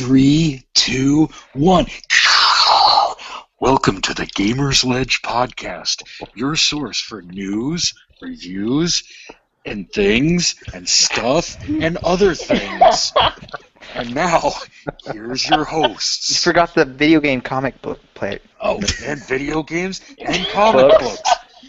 3, 2, 1. Welcome to the Gamersledge Podcast, your source for news, reviews, and things, and stuff, and other things. And now, here's your hosts. You forgot the video game comic book player. Oh, and video games and comic books.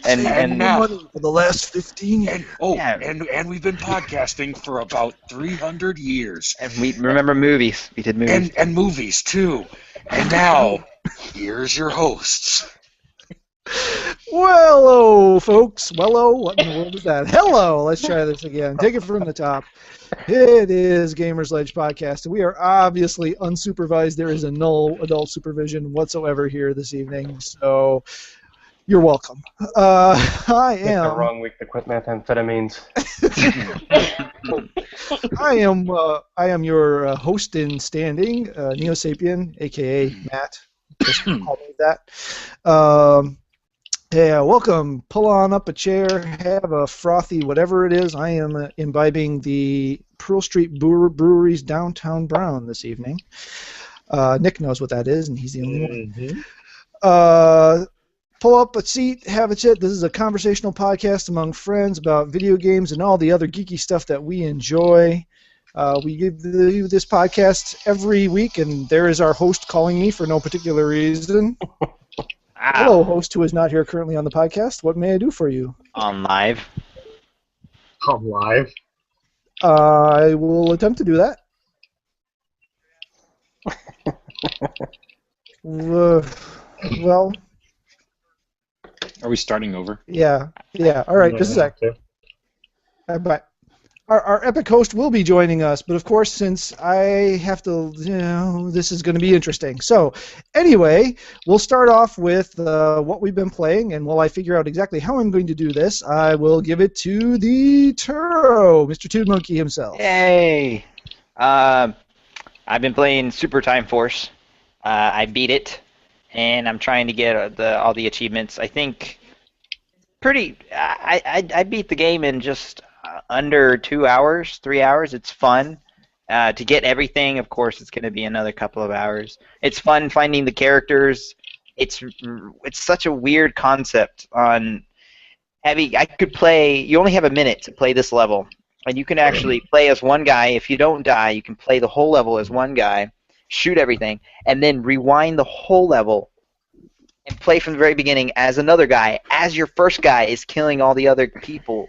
And now, money for the last 15 years. And we've been podcasting for about 300 years. And we remember movies. We did movies. And movies, too. And now, here's your hosts. Well-o, folks. Well-o, what in the world is that? Hello, let's try this again. Take it from the top. It is Gamersledge Podcast, and we are obviously unsupervised. There is a null adult supervision whatsoever here this evening, so you're welcome. I am... the wrong week to quit methamphetamines. I am your host in standing, Neo Sapien, a.k.a. Matt. Just call me that. Yeah, welcome. Pull on up a chair, have a frothy whatever it is. I am imbibing the Pearl Street Brewery's Downtown Brown this evening. Nick knows what that is, and he's the only one. Pull up a seat, have a chat. This is a conversational podcast among friends about video games and all the other geeky stuff that we enjoy. We give you this podcast every week, and there is our host calling me for no particular reason. Hello, host who is not here currently on the podcast. What may I do for you? On live. I'm live. I will attempt to do that. Well... Are we starting over? Yeah. All right, just a sec. Bye. Our epic host will be joining us, but of course, since I have to, this is going to be interesting. So, anyway, we'll start off with what we've been playing, and while I figure out exactly how I'm going to do this, I will give it to the Turo, Mr. Toon Monkey himself. Yay! I've been playing Super Time Force. I beat it, and I'm trying to get all the achievements. I think I beat the game in just under 2 hours, 3 hours. It's fun. To get everything, of course, it's going to be another couple of hours. It's fun finding the characters. It's such a weird concept on having. I could play. You only have a minute to play this level, and you can actually play as one guy. If you don't die, you can play the whole level as one guy, shoot everything, and then rewind the whole level and play from the very beginning as another guy, as your first guy is killing all the other people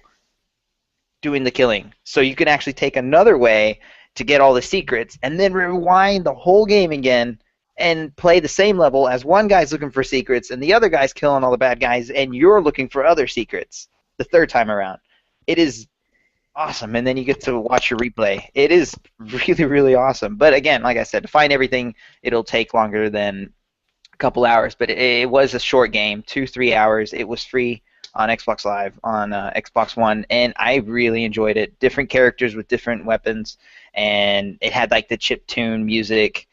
doing the killing. So you can actually take another way to get all the secrets and then rewind the whole game again and play the same level as one guy's looking for secrets and the other guy's killing all the bad guys and you're looking for other secrets the third time around. It is awesome, and then you get to watch your replay. It is really, really awesome. But again, like I said, to find everything, it'll take longer than a couple hours, but it was a short game, 2-3 hours. It was free on Xbox Live, on Xbox One, and I really enjoyed it. Different characters with different weapons, and it had like the chiptune music,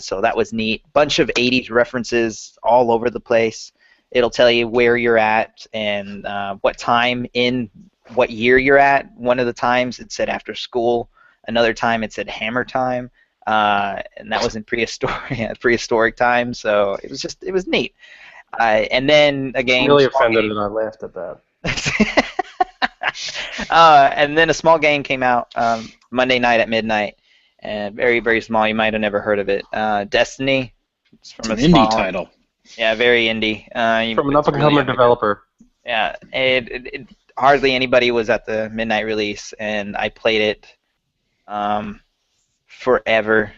so that was neat. Bunch of 80s references all over the place. It'll tell you where you're at and what time in what year you're at. One of the times it said after school. Another time it said hammer time. And that was in prehistoric time, so it was neat. And then a game. I'm really offended that I laughed at that. And then a small game came out Monday night at midnight, and very, very small. You might have never heard of it. Destiny. It's from an indie title. Yeah, very indie. From an up-and-coming developer. Yeah, it hardly anybody was at the midnight release, and I played it. Forever.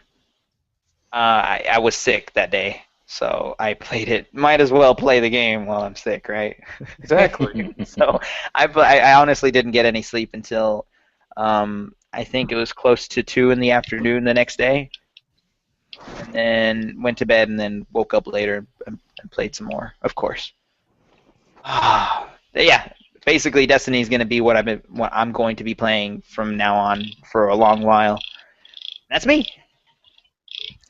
I was sick that day, so I played it. Might as well play the game while I'm sick, right? Exactly. So I honestly didn't get any sleep until I think it was close to 2 in the afternoon the next day, and then went to bed and then woke up later and played some more, of course. Yeah. Basically, Destiny is going to be what I'm going to be playing from now on for a long while. That's me.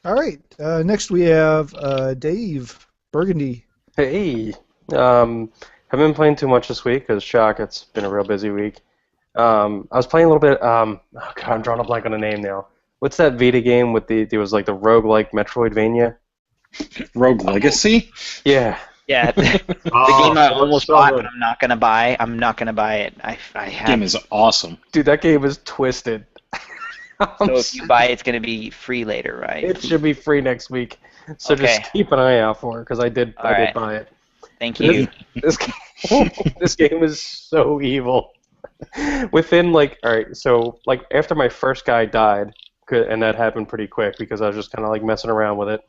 All right. Next we have Dave Burgundy. Hey. Haven't been playing too much this week because, shock, it's been a real busy week. I was playing a little bit. Oh God, I'm drawing a blank on the name now. what's that Vita game with there was like the roguelike Metroidvania? Rogue Legacy? Yeah. Yeah, the game I almost bought, but I'm not gonna buy. I'm not gonna buy it. I have. Game is awesome. Dude, that game is twisted. So if you buy it, it's gonna be free later, right? It should be free next week. So just keep an eye out for it, because I did buy it. Thank you. This game is so evil. Within after my first guy died, and that happened pretty quick because I was just kind of like messing around with it.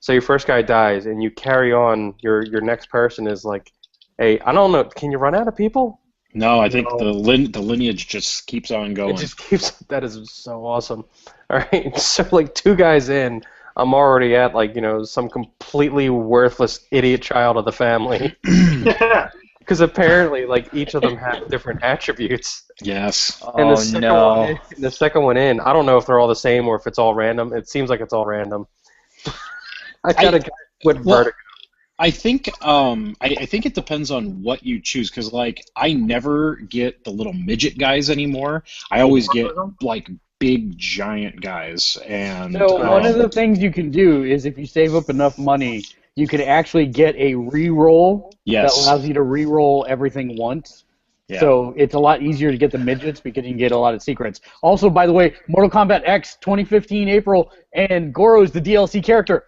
So your first guy dies, and you carry on. Your next person is like, hey, I don't know, can you run out of people? No, I think the lineage just keeps on going. It just keeps. That is so awesome. All right, so like 2 guys in, I'm already at some completely worthless idiot child of the family. Because apparently, like, each of them have different attributes. Yes. And the second one in, I don't know if they're all the same or if it's all random. It seems like it's all random. I got a guy with vertigo. I think it depends on what you choose, because like I never get the little midget guys anymore. I always get like big giant guys. And so one of the things you can do is if you save up enough money, you can actually get a re-roll that allows you to re-roll everything once. Yeah. So it's a lot easier to get the midgets because you can get a lot of secrets. Also, by the way, Mortal Kombat X 2015 April, and Goro's the DLC character.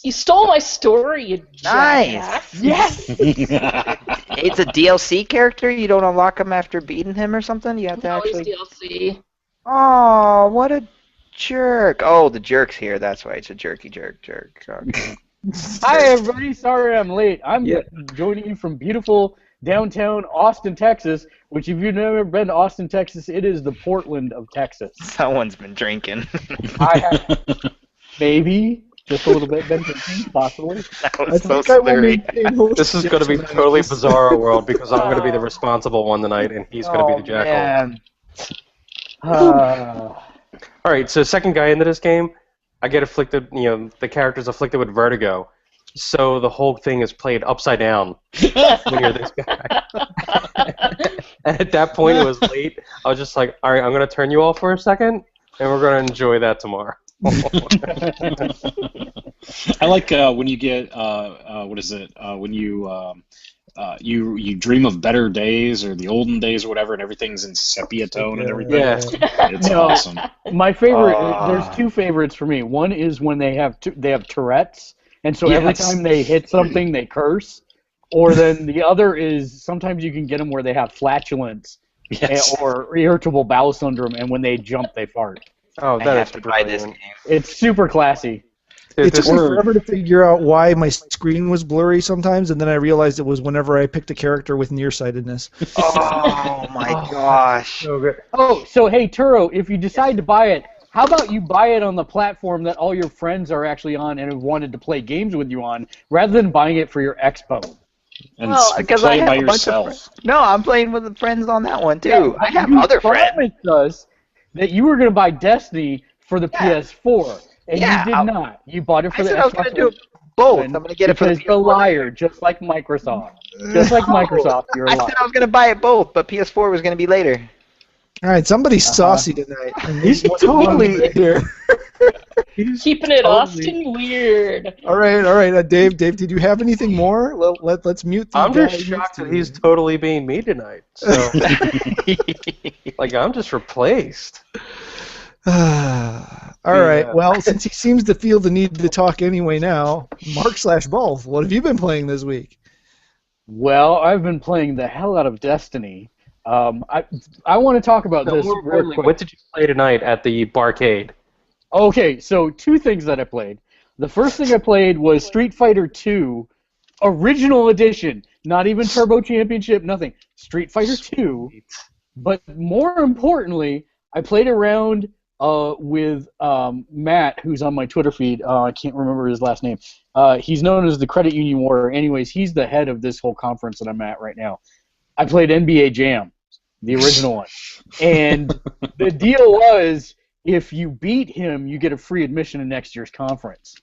You stole my story, you jackass. Yes! It's a DLC character? You don't unlock him after beating him or something? You have to actually... He's DLC. Oh, what a jerk. Oh, the jerk's here. That's why it's a jerk. Okay. Hi, everybody. Sorry I'm late. I'm joining you from beautiful downtown Austin, Texas, which if you've never been to Austin, Texas, it is the Portland of Texas. Someone's been drinking. I have. Maybe. Just a little bit, been drinking, possibly. That was so scary. This is going to be totally bizarre world because I'm going to be the responsible one tonight, and he's going to be the jackal. All right, so second guy into this game, I get afflicted. The character's afflicted with vertigo, so the whole thing is played upside down when you're this guy. And at that point, it was late. I was just like, all right, I'm going to turn you off for a second, and we're going to enjoy that tomorrow. I like when you get what is it when you dream of better days or the olden days or whatever, and everything's in sepia tone and everything. Yeah. It's awesome. My favorite, there's 2 favorites for me. One is when they have Tourette's, and so every time they hit something, they curse. Or then the other is sometimes you can get them where they have flatulence or irritable bowel syndrome, and when they jump, they fart. Oh, I have to buy this game. It's super classy. It took me forever to figure out why my screen was blurry sometimes, and then I realized it was whenever I picked a character with nearsightedness. Oh my gosh. So good. Oh, so hey, Turo, if you decide to buy it, how about you buy it on the platform that all your friends are actually on and have wanted to play games with you on, rather than buying it for your Expo? And play it by yourself. No, I'm playing with the friends on that one, too. I have other friends. You promised us that you were going to buy Destiny for the PS4. And you did not. You bought it for the Xbox. I was going to do both. I'm going to get it for the PS4. Because you're a liar, just like Microsoft. Just like Microsoft, you're a liar. I said I was going to buy it both, but PS4 was going to be later. All right, somebody's saucy tonight. He's totally here. Keeping it Austin weird. All right. Dave, did you have anything more? Let's mute the I'm just shocked that he's totally being me tonight. So, like, I'm just replaced. All right. Well, since he seems to feel the need to talk anyway now, Mark/Balth, what have you been playing this week? Well, I've been playing the hell out of Destiny. I want to talk about this real quick. What did you play tonight at the barcade? Okay, so 2 things that I played. The first thing I played was Street Fighter 2 Original Edition. Not even Turbo Championship, nothing. Street Fighter 2. But more importantly, I played around with Matt, who's on my Twitter feed. I can't remember his last name. He's known as the Credit Union Warrior. Anyways, he's the head of this whole conference that I'm at right now. I played NBA Jam, the original one. And the deal was, if you beat him, you get a free admission to next year's conference.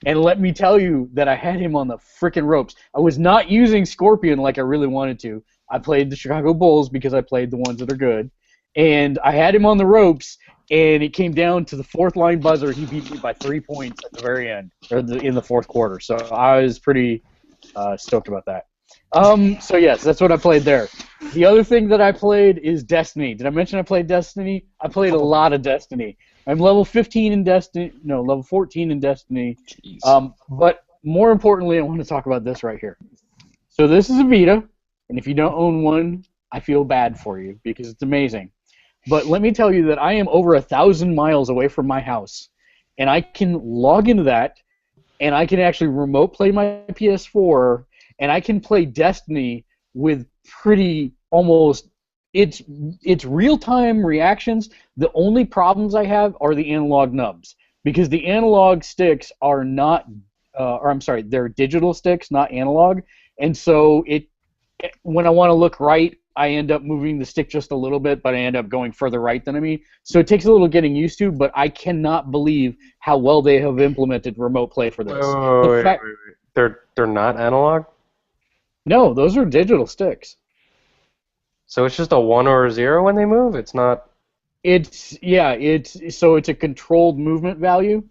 And let me tell you that I had him on the frickin' ropes. I was not using Scorpion like I really wanted to. I played the Chicago Bulls because I played the ones that are good. And I had him on the ropes, and it came down to the fourth line buzzer. He beat me by 3 points at the very end, or in the fourth quarter. So I was pretty stoked about that. So yes, that's what I played there. The other thing that I played is Destiny. Did I mention I played Destiny? I played a lot of Destiny. I'm level 15 in Destiny. No, level 14 in Destiny. Jeez. But more importantly, I want to talk about this right here. So this is a Vita, and if you don't own one, I feel bad for you because it's amazing. But let me tell you that I am over 1,000 miles away from my house, and I can log into that, and I can actually remote play my PS4, and I can play Destiny with pretty almost it's real-time reactions. The only problems I have are the analog nubs because the analog sticks are not, they're digital sticks, not analog, and so when I want to look right, I end up moving the stick just a little bit, but I end up going further right than me. So it takes a little getting used to, but I cannot believe how well they have implemented remote play for this. Wait. They're not analog? No, those are digital sticks. So it's just a 1 or a 0 when they move? It's not... It's a controlled movement value.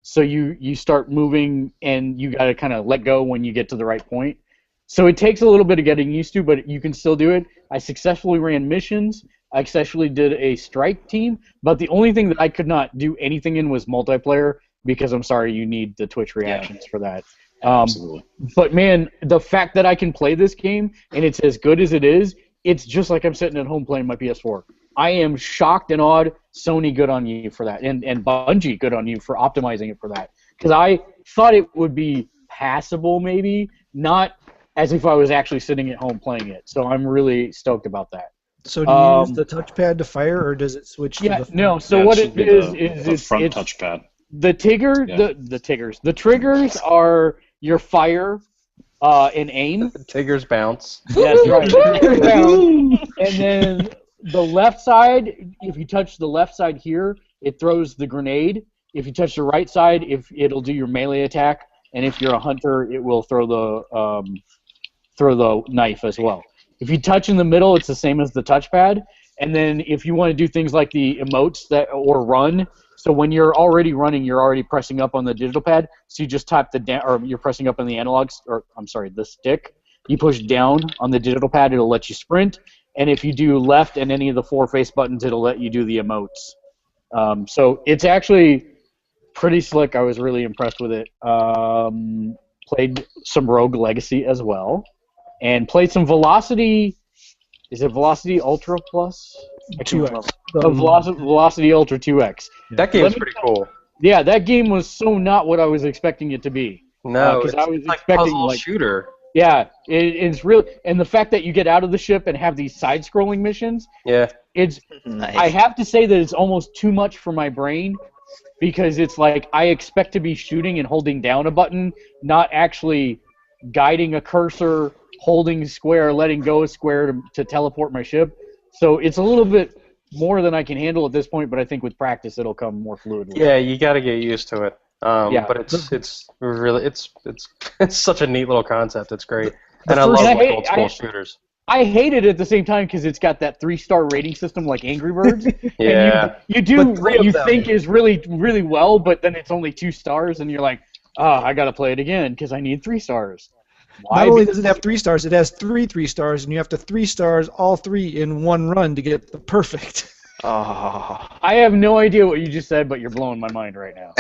So you start moving and you got to kind of let go when you get to the right point. So it takes a little bit of getting used to, but you can still do it. I successfully ran missions. I successfully did a strike team, but the only thing that I could not do anything in was multiplayer because I'm sorry, you need the Twitch reactions for that. Absolutely. But man, the fact that I can play this game and it's as good as it is, it's just like I'm sitting at home playing my PS4. I am shocked and awed. Sony, good on you for that, and Bungie, good on you for optimizing it for that. Because I thought it would be passable, maybe not as if I was actually sitting at home playing it. So I'm really stoked about that. So do you use the touchpad to fire, or does it switch to the... No, so Yeah, what should it be is the front it's touchpad. the the triggers are your fire and aim. Tigger's bounce. Yes, right. Triggers down. And then the left side, if you touch the left side here, it throws the grenade. If you touch the right side, it'll do your melee attack, and if you're a hunter, it will throw the knife as well. If you touch in the middle, it's the same as the touchpad. And then if you want to do things like the emotes or run, so when you're already running, you're already pressing up on the digital pad. So you just type or you're pressing up on the analogs, the stick. You push down on the digital pad, it'll let you sprint. And if you do left and any of the 4 face buttons, it'll let you do the emotes. So it's actually pretty slick. I was really impressed with it. Played some Rogue Legacy as well. And played some Velocity. Is it Velocity Ultra Plus? 2X. Velocity Ultra 2X. That game's pretty cool. Yeah, that game was so not what I was expecting it to be. No, because I was it's like expecting puzzle shooter. Yeah, it's real, and the fact that you get out of the ship and have these side-scrolling missions. Yeah. It's. Nice. I have to say that it's almost too much for my brain, because it's like I expect to be shooting and holding down a button, not actually guiding a cursor, holding square, letting go of square to teleport my ship. So it's a little bit more than I can handle at this point, but I think with practice it'll come more fluidly. Yeah, you got to get used to it. But it's really it's such a neat little concept. It's great, and I love old school shooters. I hate it at the same time because it's got that 3-star rating system like Angry Birds. Yeah. And you do what you think is really, really well, but then it's only 2 stars, and you're like, I got to play it again because I need 3 stars. Why? Not only does it have 3 stars, it has 3 3-stars, and you have to 3 stars all 3 in one run to get the perfect. Oh. I have no idea what you just said, but you're blowing my mind right now.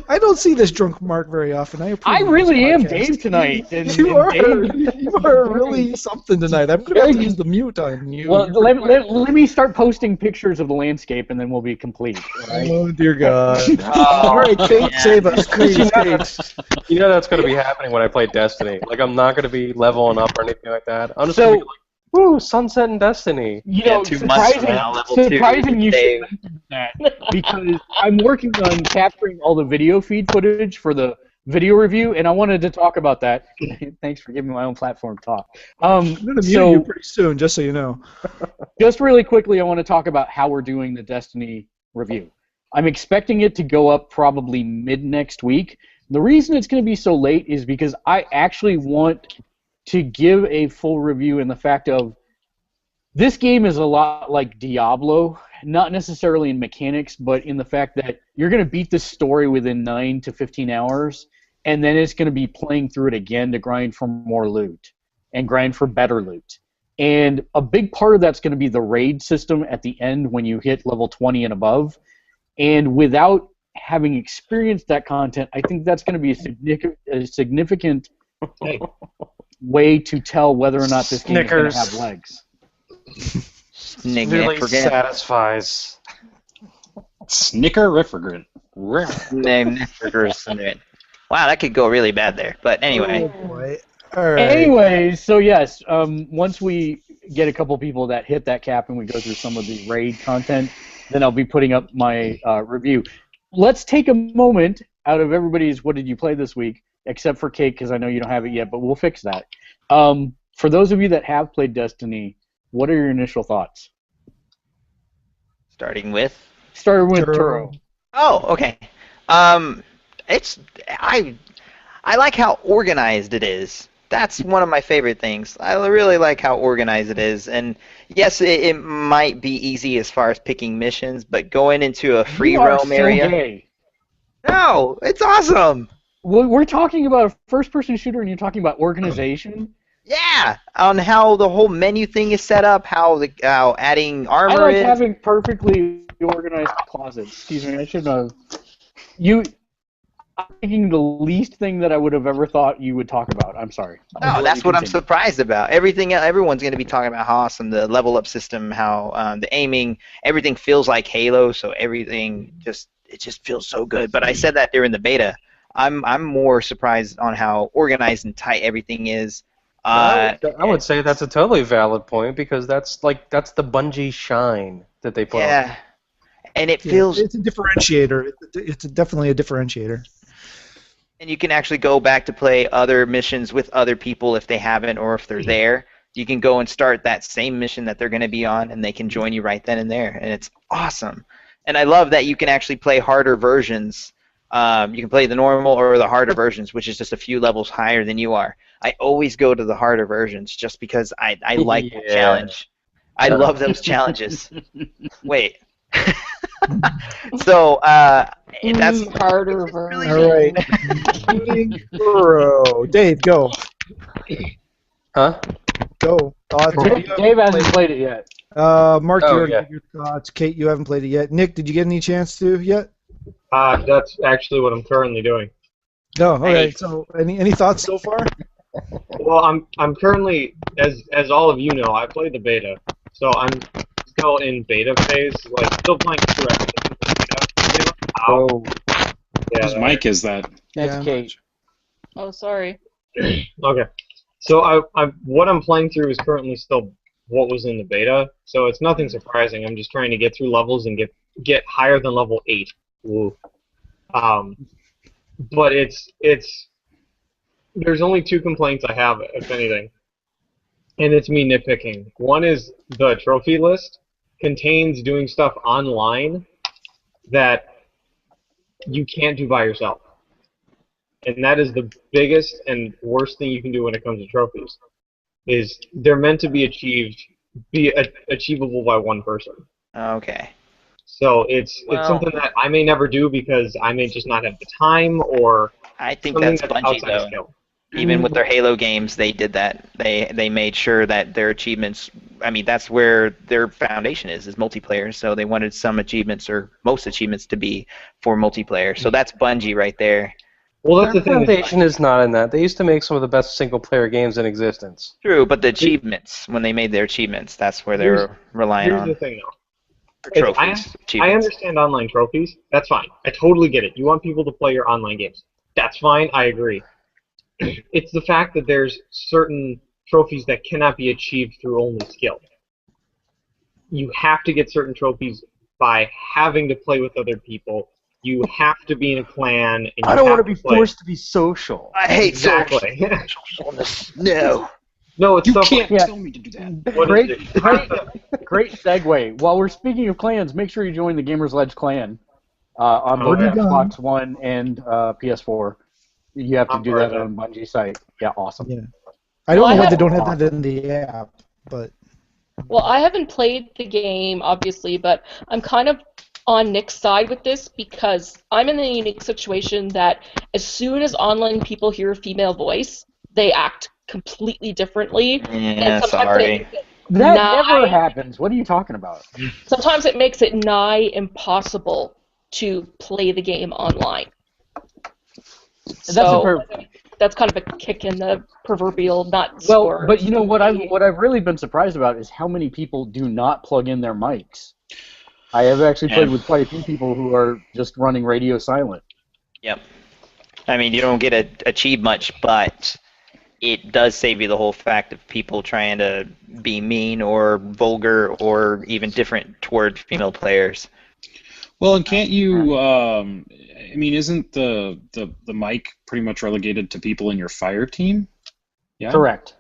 I don't see this drunk Mark very often. I really am Dave tonight. You are really something tonight. I'm going to have to use the mute on you. Well, let me start posting pictures of the landscape, and then we'll be complete. Right? Oh, dear God. All right, Kate, save us, please, Kate. You know that's going to be happening when I play Destiny. Like, I'm not going to be leveling up or anything like that. I'm just going to be like, woo, Sunset and Destiny. You know, 2 months from now, level 2. Surprising you should mention that, because I'm working on capturing all the video feed footage for the video review, and I wanted to talk about that. Thanks for giving me my own platform to talk. I'm going to mute you pretty soon, just so you know. Just really quickly, I want to talk about how we're doing the Destiny review. I'm expecting it to go up probably mid-next week. The reason it's going to be so late is because I actually want to give a full review in the fact of This game is a lot like Diablo, not necessarily in mechanics, but in the fact that you're going to beat this story within 9 to 15 hours, and then it's going to be playing through it again to grind for more loot and grind for better loot. And a big part of that's going to be the raid system at the end when you hit level 20 and above. And without having experienced that content, I think that's going to be a significant way to tell whether or not this game is going to have legs. Really satisfies. Snickerifigrant. Wow, that could go really bad there. But anyway. Oh, boy. All right. Anyways, so yes, once we get a couple people that hit that cap and we go through some of the raid content, then I'll be putting up my review. Let's take a moment out of everybody's what did you play this week, except for Kate, because I know you don't have it yet, but we'll fix that. For those of you that have played Destiny, what are your initial thoughts? Starting with Turo. Oh, okay. I like how organized it is. That's one of my favorite things. I really like how organized it is. And yes, it might be easy as far as picking missions, but going into a free roam area. Gay. No, it's awesome. We're talking about a first-person shooter, and you're talking about organization. Yeah, on how the whole menu thing is set up, how adding armor I like is. having perfectly organized closets. Excuse me, I shouldn't have. I'm thinking the least thing that I would have ever thought you would talk about. I'm sorry. No, that's what I'm surprised about. Everyone's going to be talking about how awesome the level up system, how the aiming, everything feels like Halo, so everything just feels so good. But I said that during the beta. I'm more surprised on how organized and tight everything is. I would say that's a totally valid point because that's the Bungie shine that they put on. Yeah, and it feels. It's a differentiator. It's definitely a differentiator. And you can actually go back to play other missions with other people if they haven't or if they're there. You can go and start that same mission that they're going to be on, and they can join you right then and there. And it's awesome. And I love that you can actually play harder versions. You can play the normal or the harder versions, which is just a few levels higher than you are. I always go to the harder versions just because I like the challenge. I love those challenges. Wait. So that's harder version. All right. Dave, go. Huh? Go. Dave hasn't played it yet. Mark, your thoughts. Kate, you haven't played it yet. Nick, did you get any chance to yet? That's actually what I'm currently doing. No. Okay. So, any thoughts so far? Well, I'm currently, as all of you know, I played the beta, so I'm still in beta phase, like still playing through everything. Oh. Yeah. Whose mic is that? That's Kate. Oh, sorry. Okay. So what I'm playing through is currently still what was in the beta, so it's nothing surprising. I'm just trying to get through levels and get higher than level 8. Woo. But there's only two complaints I have, if anything, and it's me nitpicking. One is the trophy list contains doing stuff online that you can't do by yourself. And that is the biggest and worst thing you can do when it comes to trophies. Is they're meant to be achievable by one person. okay. So it's something that I may never do because I may just not have the time or I think something that's Bungie outside though. skill. Even with their Halo games, they did that. They made sure that their achievements. I mean, that's where their foundation is multiplayer. So they wanted some achievements or most achievements to be for multiplayer. So that's Bungie right there. Well, that's Their the thing. foundation is not in that. They used to make some of the best single-player games in existence. True, but the achievements, when they made their achievements, that's where they were relying Here's on. the thing, though. For If trophies, I achievements. understand online trophies. That's fine. I totally get it. You want people to play your online games. That's fine. I agree. It's the fact that there's certain trophies that cannot be achieved through only skill. You have to get certain trophies by having to play with other people. You have to be in a clan. And I don't want to be forced to be social. I hate Exactly. socialness. No. No, it's You stuff can't Yeah. tell me to do that. What is it? Great segue. While we're speaking of clans, make sure you join the Gamersledge clan on both Already done. Xbox One and PS4. You have to I'm do that already on Bungie site. Yeah, awesome. Yeah. I don't know why Well, they don't have that in the app, but Well, I haven't played the game, obviously, but I'm kind of on Nick's side with this because I'm in the unique situation that as soon as online people hear a female voice, they act completely differently. Yeah, and sometimes sorry. It makes it That nigh, never happens. What are you talking about? sometimes it makes it nigh impossible to play the game online. So that's kind of a kick in the proverbial nuts. Well, but you know what I've really been surprised about is how many people do not plug in their mics. I have actually played with quite a few people who are just running radio silent. Yep. I mean, you don't get to achieve much, but it does save you the whole fact of people trying to be mean or vulgar or even different toward female players. Well, and can't you? I mean, isn't the mic pretty much relegated to people in your fire team? Yeah. Correct.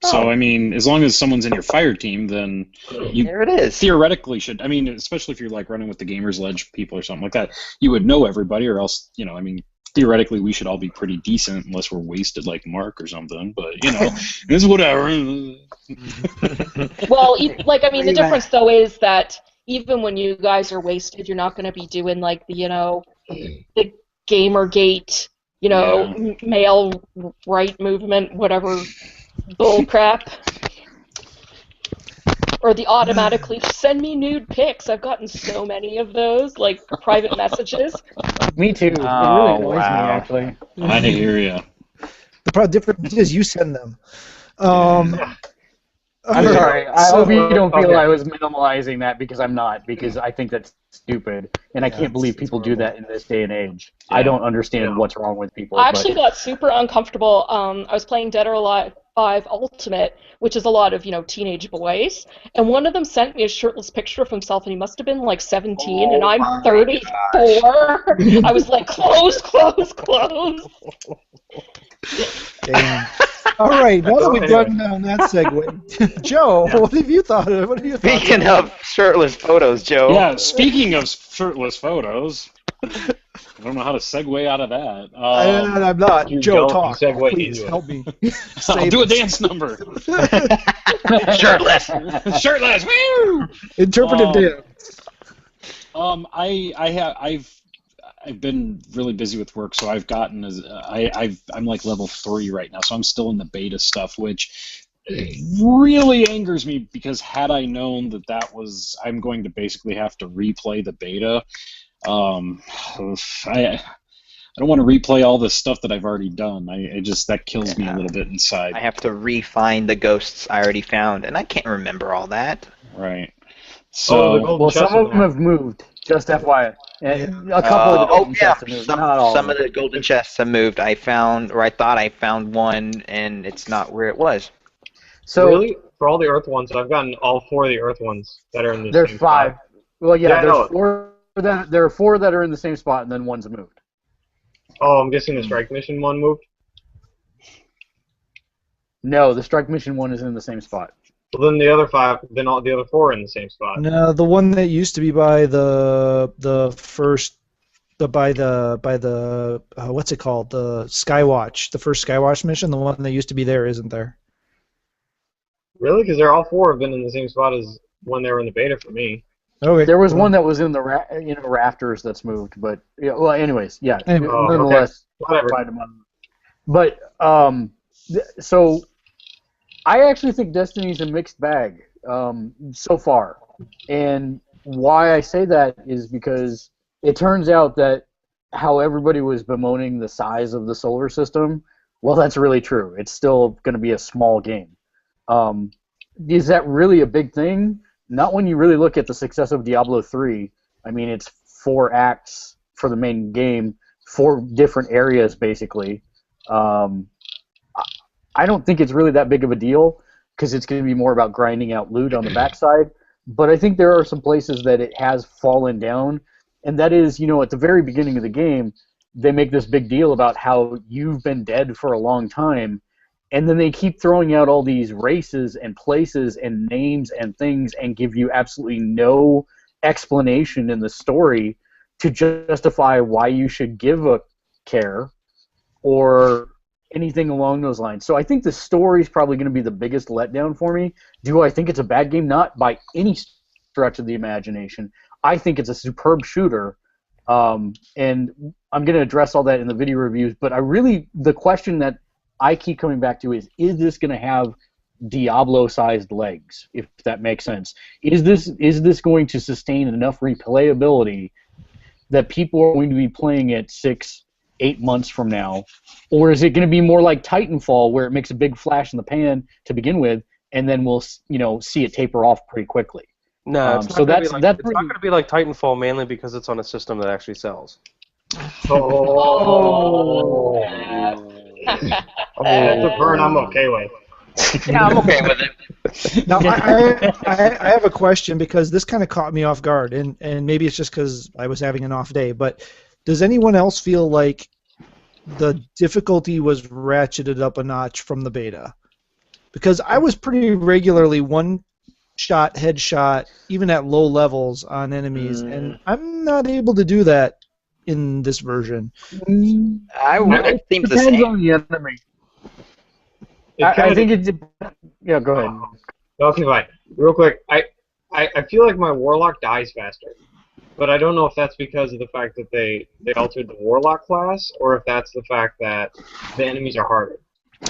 So I mean, as long as someone's in your fire team, then you There it is. theoretically should. I mean, especially if you're like running with the Gamersledge people or something like that, you would know everybody, or else, you know, I mean, theoretically we should all be pretty decent unless we're wasted like Mark or something. But you know, it's whatever. Well, the difference though is that even when you guys are wasted, you're not going to be doing like the Gamergate, male right movement, whatever bull crap. Or the automatically send me nude pics. I've gotten so many of those, like private messages. Me too. It really Oh, annoys me, wow. actually. I hear you. The difference is you send them. I'm okay, sorry. I so- hope you don't feel okay. I was minimalizing that because I'm not, because I think that's stupid, and I can't believe people do that in this day and age. I don't understand what's wrong with people. I actually got super uncomfortable. I was playing Dead or Alive 5 Ultimate, which is a lot of, teenage boys, and one of them sent me a shirtless picture of himself, and he must have been like 17, and I'm 34. I was like, close. Damn. All right, now that we've gotten down that segue, Joe, what have you thought of? What have you thought? Speaking of shirtless photos, Joe. Yeah, speaking of shirtless photos, I don't know how to segue out of that. I'm not. You Joe, don't talk. segue Please into it. help me. I'll Save do a us. dance number. Shirtless. Shirtless. Woo! Interpretive dance. I've been really busy with work, so I've gotten I'm like level 3 right now, so I'm still in the beta stuff, which really angers me because had I known that was I'm going to basically have to replay the beta. I don't want to replay all the stuff that I've already done. That kills me a little bit inside. I have to refine the ghosts I already found, and I can't remember all that. Right. the So gold- Well, Chest some of is them have moved, just FYI. And a couple of the golden chests have moved, not all some of of the golden chests have moved. I thought I found one, and it's not where it was. So really, for all the Earth ones, I've gotten all 4 of the Earth ones that are in the there's same 5. spot. Well, yeah, Yeah, I know. there are 4 that are in the same spot, and then one's moved. Oh, I'm guessing the strike mission one moved. No, the strike mission one is in the same spot. Well, then the other 5, then all the other 4 are in the same spot. No, the one that used to be by the first, what's it called? The Skywatch, the first Skywatch mission. The one that used to be there isn't there. Really? Because they're all 4 have been in the same spot as when they were in the beta for me. Okay. There was one that was in the rafters that's moved, but yeah, well, anyways, yeah. Anyway. Oh, Nonetheless, Whatever. find them on. But so I actually think Destiny's a mixed bag so far, and why I say that is because it turns out that how everybody was bemoaning the size of the solar system, well, that's really true. It's still going to be a small game. Is that really a big thing? Not when you really look at the success of Diablo 3. I mean, it's 4 acts for the main game, 4 different areas, basically. I don't think it's really that big of a deal because it's going to be more about grinding out loot on the backside. But I think there are some places that it has fallen down, and that is, at the very beginning of the game, they make this big deal about how you've been dead for a long time, and then they keep throwing out all these races and places and names and things and give you absolutely no explanation in the story to justify why you should give a care or anything along those lines. So I think the story's probably going to be the biggest letdown for me. Do I think it's a bad game? Not by any stretch of the imagination. I think it's a superb shooter, and I'm going to address all that in the video reviews, but the question that I keep coming back to is this going to have Diablo-sized legs, if that makes sense? Is this going to sustain enough replayability that people are going to be playing it 6-8 months from now, or is it going to be more like Titanfall, where it makes a big flash in the pan to begin with, and then we'll see it taper off pretty quickly? No, it's not going to be like Titanfall, mainly because it's on a system that actually sells. Oh. That's a burn I'm okay with. Yeah, I'm okay with it. Now, I have a question, because this kind of caught me off guard, and maybe it's just because I was having an off day, but does anyone else feel like the difficulty was ratcheted up a notch from the beta? Because I was pretty regularly one-shot, headshot, even at low levels on enemies, and I'm not able to do that in this version. It seems the Depends same. on the enemy. I think it's... Yeah, go ahead. Okay, fine. Real quick, I feel like my Warlock dies faster. But I don't know if that's because of the fact that they altered the Warlock class, or if that's the fact that the enemies are harder.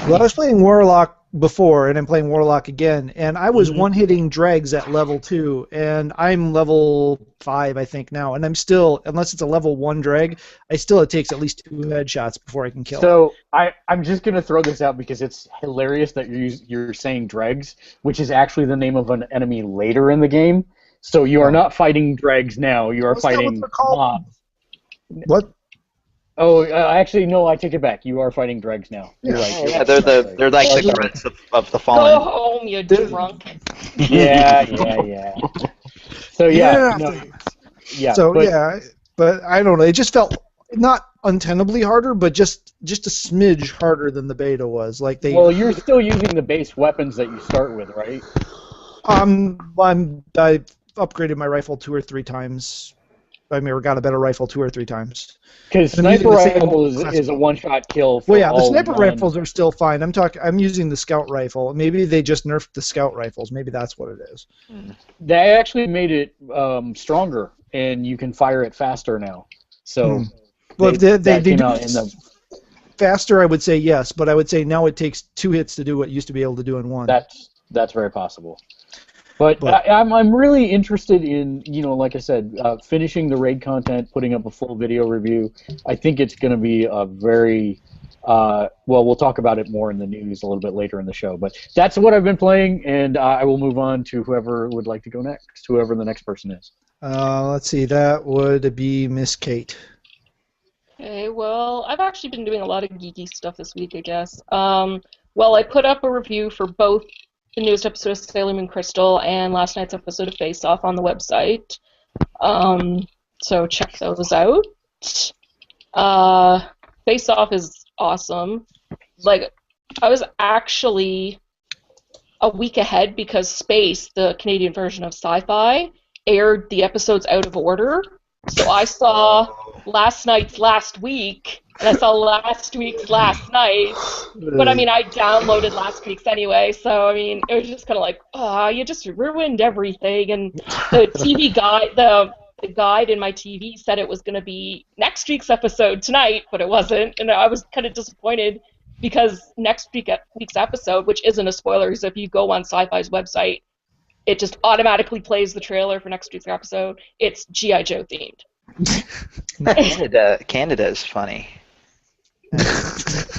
Well, I was playing Warlock before, and I'm playing Warlock again, and I was one-hitting dregs at level 2, and I'm level 5, I think, now, and I'm still, unless it's a level 1 dreg, it takes at least 2 headshots before I can kill it. So I'm just going to throw this out because it's hilarious that you're saying dregs, which is actually the name of an enemy later in the game. So you are not fighting dregs now, you are fighting mobs. What? Oh, actually, no, I take it back. You are fighting dregs now. You're right. Yeah, they're like the threats of the fallen. Go home, you drunk. Yeah. So but I don't know. It just felt not untenably harder, but just a smidge harder than the beta was. Well, you're still using the base weapons that you start with, right? I've upgraded my rifle 2 or 3 times. Or got a better rifle 2 or 3 times. Because sniper rifle is a one-shot kill. Well, yeah, the sniper rifles are still fine. I'm using the scout rifle. Maybe they just nerfed the scout rifles. Maybe that's what it is. They actually made it stronger, and you can fire it faster now. So, well, if they do it faster, I would say yes, but I would say now it takes 2 hits to do what it used to be able to do in 1. That's very possible. But I'm really interested in, like I said, finishing the raid content, putting up a full video review. I think it's going to be a very, we'll talk about it more in the news a little bit later in the show. But that's what I've been playing, and I will move on to whoever would like to go next, whoever the next person is. Let's see, that would be Miss Kate. Okay, well, I've actually been doing a lot of geeky stuff this week, I guess. I put up a review for both the newest episode of Sailor Moon Crystal and last night's episode of Face Off on the website. So check those out. Face Off is awesome. I was actually a week ahead because Space, the Canadian version of Sci-Fi, aired the episodes out of order. So I saw last night's last week, and I saw last week's last night. But I downloaded last week's anyway, so it was just kind of like, you just ruined everything. And the TV guide, the guide in my TV said it was going to be next week's episode tonight, but it wasn't, and I was kind of disappointed because next week's episode, which isn't a spoiler, because if you go on Sci-Fi's website, it just automatically plays the trailer for next week's episode. It's G.I. Joe themed. Canada is funny.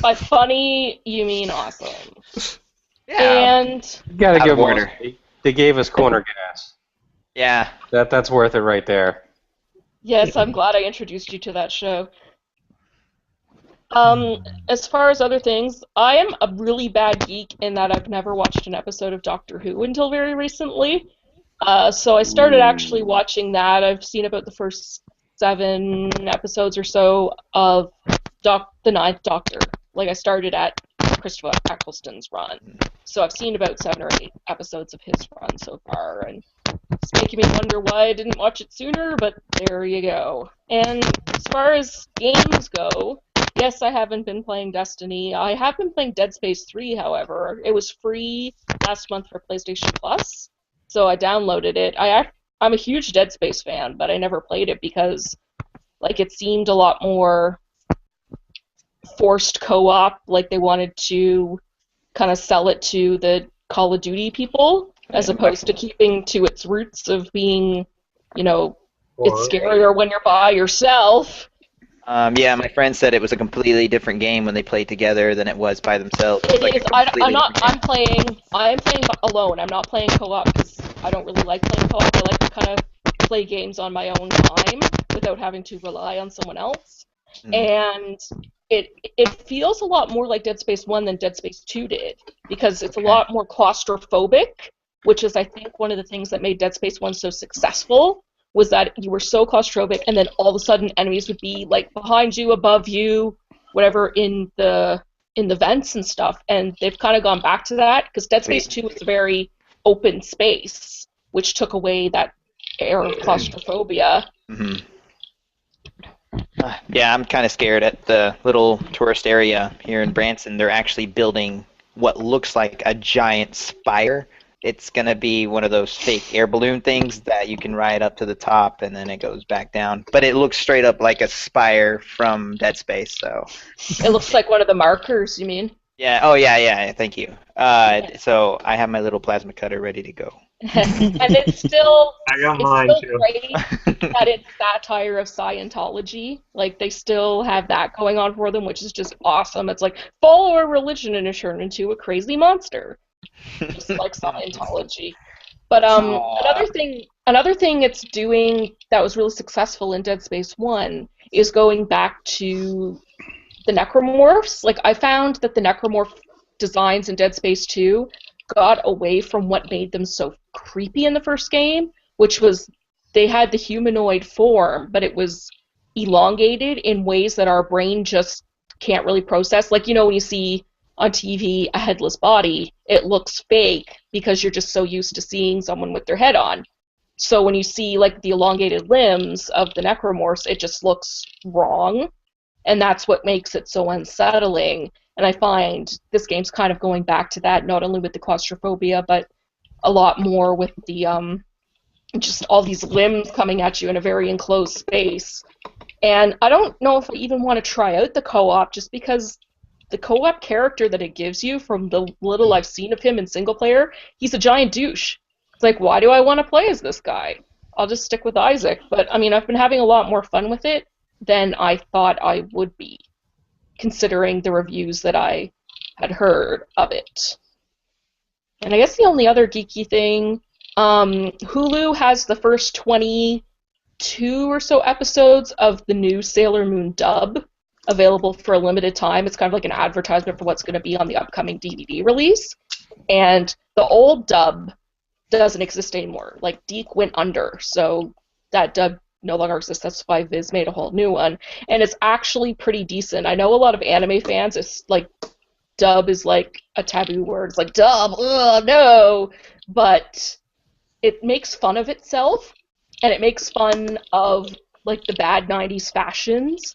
By funny, you mean awesome. Yeah. And You gotta give Warner. They gave us corner gas. Yeah. That's worth it right there. yes, I'm glad I introduced you to that show. As far as other things, I am a really bad geek in that I've never watched an episode of Doctor Who until very recently. So I started actually watching that. I've seen about the first 7 episodes or so of the Ninth Doctor. I started at Christopher Eccleston's run. So I've seen about 7 or 8 episodes of his run so far, and it's making me wonder why I didn't watch it sooner, but there you go. And as far as games go, Yes, I haven't been playing Destiny. I have been playing Dead Space 3, however. It was free last month for PlayStation Plus, so I downloaded it. I'm a huge Dead Space fan, but I never played it because like it seemed a lot more forced co-op, like they wanted to kind of sell it to the Call of Duty people, as opposed to keeping to its roots of being, you know, it's scarier when you're by yourself. Yeah, my friend said it was a completely different game when they played together than it was by themselves. It is. I'm playing alone. I'm not playing co-op because I don't really like playing co-op. I like to kind of play games on my own time without having to rely on someone else. And it feels a lot more like Dead Space 1 than Dead Space 2 did, because it's a lot more claustrophobic, which is, I think, one of the things that made Dead Space 1 so successful, was that you were so claustrophobic, and then all of a sudden enemies would be like behind you, above you, whatever, in the vents and stuff. And they've kind of gone back to that, because Dead Space 2 was a very open space, which took away that air of claustrophobia. Mm-hmm. Yeah, I'm kind of scared at the little tourist area here in Branson. They're actually building what looks like a giant spire. It's going to be one of those fake air balloon things that you can ride up to the top and then it goes back down. But it looks straight up like a spire from Dead Space. So it looks like one of the markers, you mean? Yeah. Oh, yeah. Thank you. So I have my little plasma cutter ready to go. And it's still, I got mine too. Great that it's satire of Scientology. Like, they still have that going on for them, which is just awesome. It's like, follow a religion and it turn into a crazy monster. Just like Scientology. But another thing it's doing that was really successful in Dead Space 1 is going back to the necromorphs. Like, I found that the necromorph designs in Dead Space 2 got away from what made them so creepy in the first game, which was they had the humanoid form, but it was elongated in ways that our brain just can't really process. Like, you know, when you see on TV a headless body, it looks fake because you're just so used to seeing someone with their head on. So when you see like the elongated limbs of the necromorphs, it just looks wrong, and that's what makes it so unsettling. And I find this game's kind of going back to that, not only with the claustrophobia, but a lot more with the just all these limbs coming at you in a very enclosed space. And I don't know if I even want to try out the co-op, just because the co-op character that it gives you, from the little I've seen of him in single player, he's a giant douche. It's like, why do I want to play as this guy? I'll just stick with Isaac. But, I mean, I've been having a lot more fun with it than I thought I would be, considering the reviews that I had heard of it. And I guess the only other geeky thing, Hulu has the first 22 or so episodes of the new Sailor Moon dub available for a limited time. It's kind of like an advertisement for what's going to be on the upcoming DVD release. And the old dub doesn't exist anymore. Like, Deke went under, so that dub no longer exists. That's why Viz made a whole new one. And it's actually pretty decent. I know a lot of anime fans, it's like, dub is like a taboo word. It's like, dub, ugh, no! But it makes fun of itself, and it makes fun of, like, the bad 90s fashions,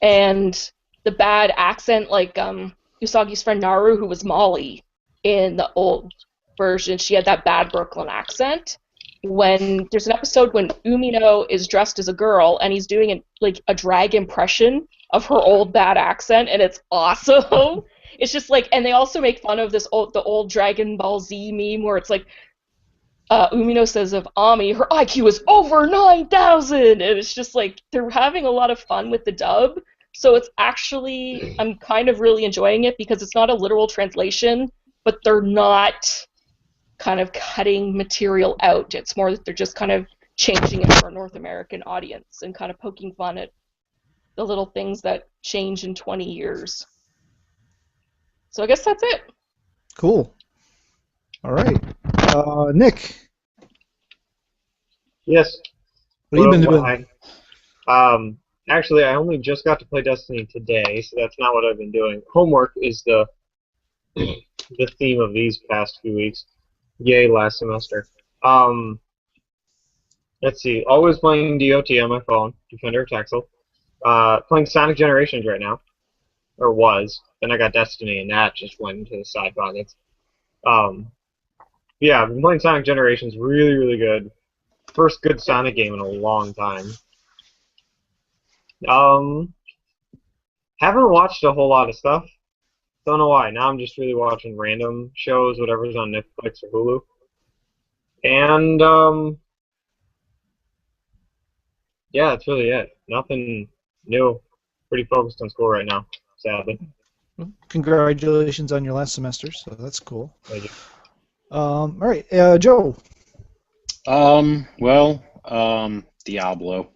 and the bad accent, like, Usagi's friend Naru, who was Molly in the old version, she had that bad Brooklyn accent. When there's an episode when Umino is dressed as a girl and he's doing a drag impression of her old bad accent, and it's awesome. It's just like, and they also make fun of the old Dragon Ball Z meme where it's like, Umino says of Ami, her IQ is over 9,000, and it's just like, they're having a lot of fun with the dub. So it's actually, I'm kind of really enjoying it because it's not a literal translation, but they're not kind of cutting material out. It's more that they're just kind of changing it for a North American audience and kind of poking fun at the little things that change in 20 years. So I guess that's it. Cool. All right. Nick. Yes. What have you been doing? Actually, I only just got to play Destiny today, so that's not what I've been doing. Homework is the theme of these past few weeks. Yay, last semester. Let's see. Always playing DOT on my phone, Defender of Texel. Playing Sonic Generations right now. or was. Then I got Destiny, and that just went into the side pockets. Yeah, I've been playing Sonic Generations, really, really good. First good Sonic game in a long time. Haven't watched a whole lot of stuff. Don't know why. Now I'm just really watching random shows, whatever's on Netflix or Hulu. And yeah, that's really it. Nothing new. Pretty focused on school right now, sadly. Congratulations on your last semester, so that's cool. Thank you. All right, Joe. Diablo.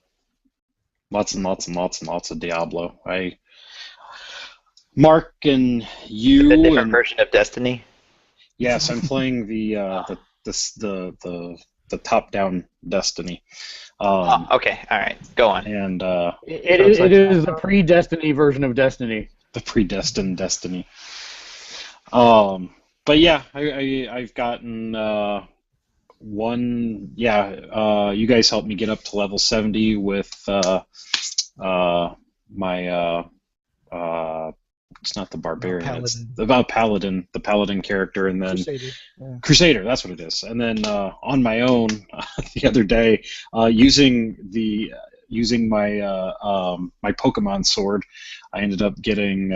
Lots and lots and lots and lots of Diablo. Mark and you. The different and, version of Destiny. Yes, I'm playing the top-down Destiny. Okay, all right, go on. And It is the pre-Destiny version of Destiny. the predestined Destiny. But yeah, I've gotten one. Yeah, you guys helped me get up to level 70 with my. It's not the barbarian. It's about paladin, the paladin character, and then Crusader. That's what it is. And then on my own the other day, using my my Pokemon sword, I ended up getting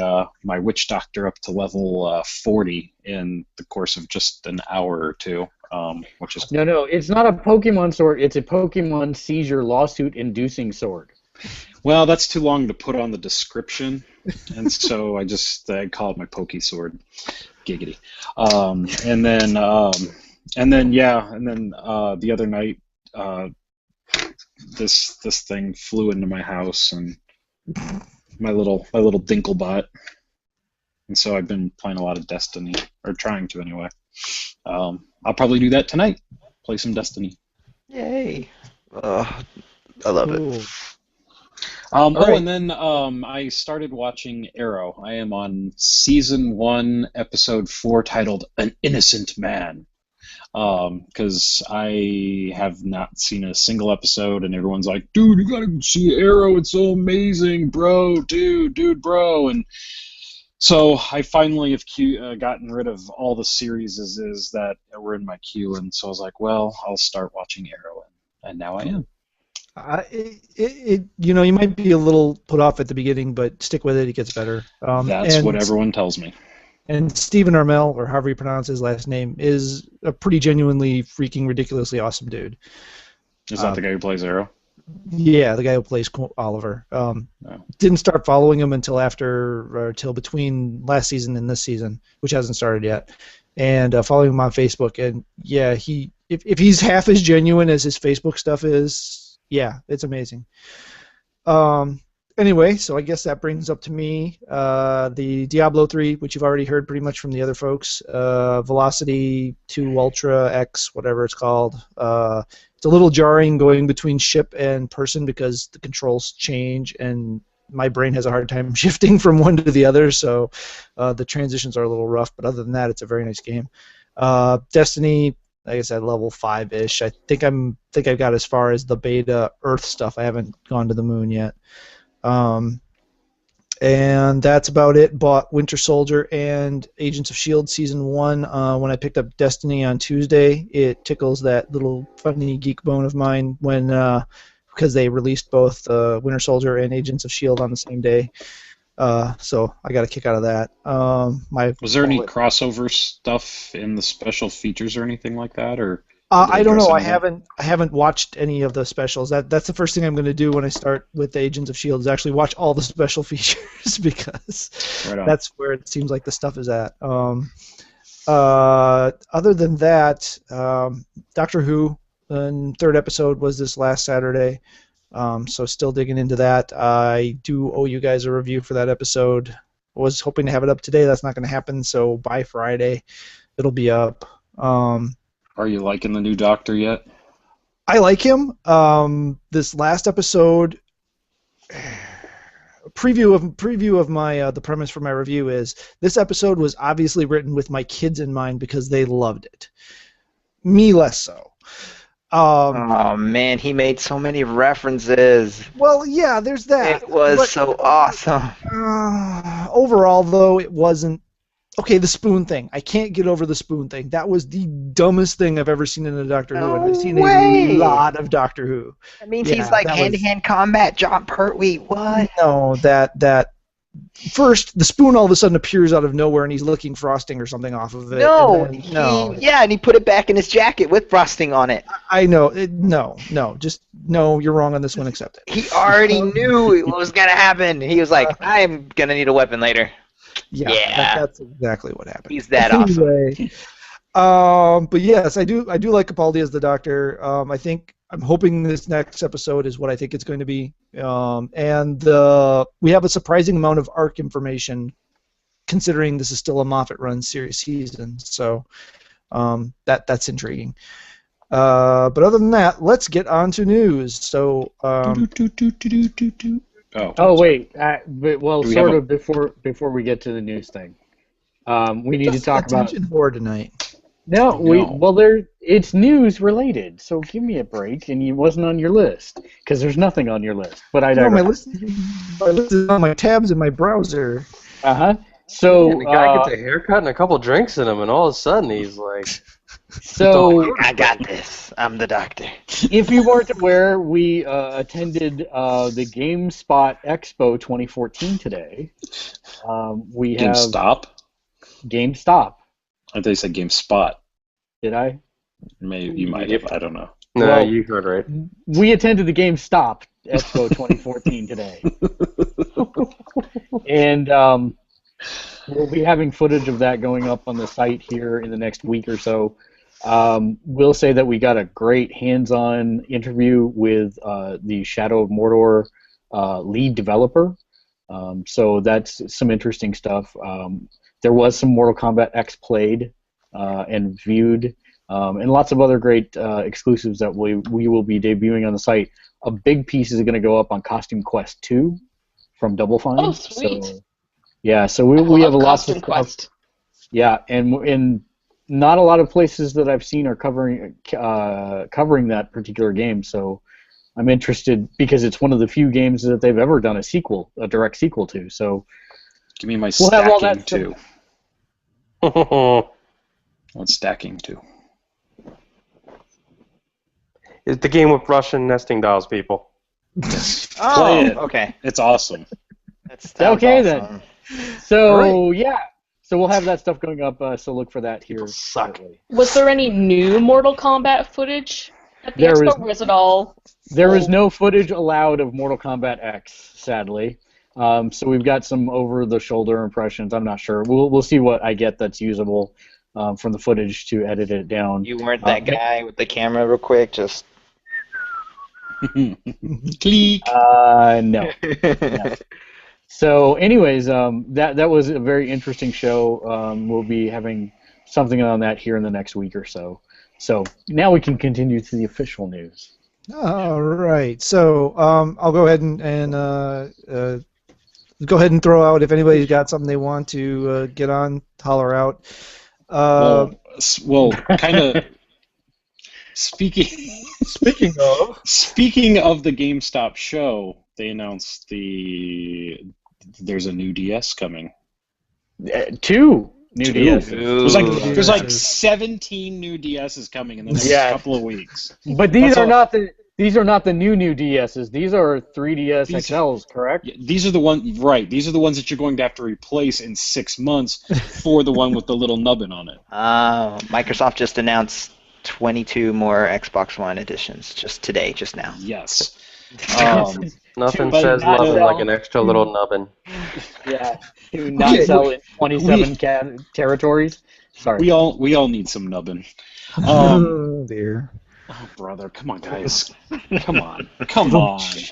my Witch Doctor up to level 40 in the course of just an hour or two, which is No, it's not a Pokemon sword. It's a Pokemon seizure lawsuit-inducing sword. well, that's too long to put on the description, and so I call it my Poke Sword, giggity. And then the other night, this thing flew into my house and my little Dinklebot, and so I've been playing a lot of Destiny, or trying to anyway. I'll probably do that tonight. Play some Destiny. Yay! I love it. right. And then I started watching Arrow. I am on season 1, episode 4, titled "An Innocent Man." Because I have not seen a single episode, and everyone's like, "Dude, you gotta see Arrow. It's so amazing, bro. Dude, bro." And so I finally have gotten rid of all the series that were in my queue, and so I was like, "Well, I'll start watching Arrow," and now I am. You might be a little put off at the beginning, but stick with it. It gets better. That's what everyone tells me. And Stephen Amell, or however you pronounce his last name, is a pretty genuinely freaking ridiculously awesome dude. Is that the guy who plays Arrow? Yeah, the guy who plays Oliver. Didn't start following him until between last season and this season, which hasn't started yet. And following him on Facebook, and yeah, if he's half as genuine as his Facebook stuff is, yeah, it's amazing. Anyway, so I guess that brings up to me the Diablo 3, which you've already heard pretty much from the other folks. Velocity 2 Ultra X, whatever it's called. It's a little jarring going between ship and person because the controls change, and my brain has a hard time shifting from one to the other, so the transitions are a little rough. But other than that, it's a very nice game. Destiny, like I said, level 5-ish. I think I've got as far as the beta Earth stuff. I haven't gone to the moon yet. And that's about it. Bought Winter Soldier and Agents of S.H.I.E.L.D. Season 1 when I picked up Destiny on Tuesday. It tickles that little funny geek bone of mine when because they released both Winter Soldier and Agents of S.H.I.E.L.D. on the same day. So I got a kick out of that. Was there any crossover stuff in the special features or anything like that, or? I don't know. I haven't watched any of the specials. That's the first thing I'm going to do when I start with the Agents of S.H.I.E.L.D. is actually watch all the special features because that's where it seems like the stuff is at. Other than that, Doctor Who, the 3rd episode was this last Saturday. So still digging into that. I do owe you guys a review for that episode. I was hoping to have it up today. That's not going to happen. So by Friday, it'll be up. Are you liking the new Doctor yet? I like him. This last episode, preview of my the premise for my review is this episode was obviously written with my kids in mind because they loved it. Me less so. Oh man, he made so many references. Well, yeah, there's that. It was But, so awesome. overall, though, it wasn't. Okay, the spoon thing. I can't get over the spoon thing. That was the dumbest thing I've ever seen in a Doctor Who, and I've seen way. a lot of Doctor Who. That means Yeah, he's like that was- hand-to-hand combat, John Pertwee. What? No, that first the spoon all of a sudden appears out of nowhere, and he's licking frosting or something off of it. No, and then- and he put it back in his jacket with frosting on it. I know. No, you're wrong on this one. Accept it. He already knew what was gonna happen. He was like, "I'm gonna need a weapon later." Yeah, Yeah. that's exactly what happened. He's that awesome. Anyway, but yes, I do like Capaldi as the Doctor. I'm hoping this next episode is what I think it's going to be. And we have a surprising amount of arc information, considering this is still a Moffat-run series season. So that's intriguing. But other than that, let's get on to news. So. Oh wait, well, Do we sort have of before we get to the news thing, we need to talk about. attention whore tonight. No, it's news related. So give me a break, and it wasn't on your list because there's nothing on your list. But I No, digress. my list is on my tabs in my browser. So The guy gets a haircut and a couple drinks in him, and all of a sudden he's like, so I got this. I'm the Doctor. if you weren't aware, we attended the GameSpot Expo 2014 today. We have GameStop? GameStop. I thought you said GameSpot. Did I? Maybe you might have. I don't know. no, Well- you heard right. We attended the GameStop Expo 2014 today. And we'll be having footage of that going up on the site here in the next week or so. We'll say that we got a great hands-on interview with the Shadow of Mordor lead developer. So that's some interesting stuff. There was some Mortal Kombat X played and viewed, and lots of other great exclusives that we will be debuting on the site. A big piece is going to go up on Costume Quest 2 from Double Fine. Oh, sweet. So, yeah, so we have a lot of Costume stuff. Quest. Yeah, and not a lot of places that I've seen are covering that particular game. So I'm interested because it's one of the few games that they've ever done a direct sequel to. So Give me my We'll have all stacking that too. What's stacking too? It's the game with Russian nesting dolls, people. Oh, it. okay. It's awesome. That's Okay, awesome. So yeah, so we'll have that stuff going up. So look for that here. suck. shortly. Was there any new Mortal Kombat footage at the There expo? is- Or was it all? There is no footage allowed of Mortal Kombat X, sadly. So we've got some over-the-shoulder impressions. I'm not sure. We'll see what I get that's usable from the footage to edit it down. You weren't that guy with the camera, real quick. Just Click. No. So, anyways, that was a very interesting show. We'll be having something on that here in the next week or so. So now we can continue to the official news. All right. So I'll go ahead and go ahead and throw out if anybody's got something they want to get on, holler out. Well, kind of. Speaking of the GameStop show, they announced there's a new DS coming. 2 new DS. There's like 17 new DSs coming in the next couple of weeks. But these That's are all- not the new DSs. These are 3DS XLs, correct? Yeah, these are the ones, right? These are the ones that you're going to have to replace in 6 months for the one with the little nubbin on it. Microsoft just announced 22 more Xbox One editions just today, just now. Yes. Nothing But says not loving at all. like an extra little nubbin. Yeah. To not Okay, sell in 27 territories. Sorry. We all need some nubbin. Oh dear. Oh, brother, come on, guys. Come on.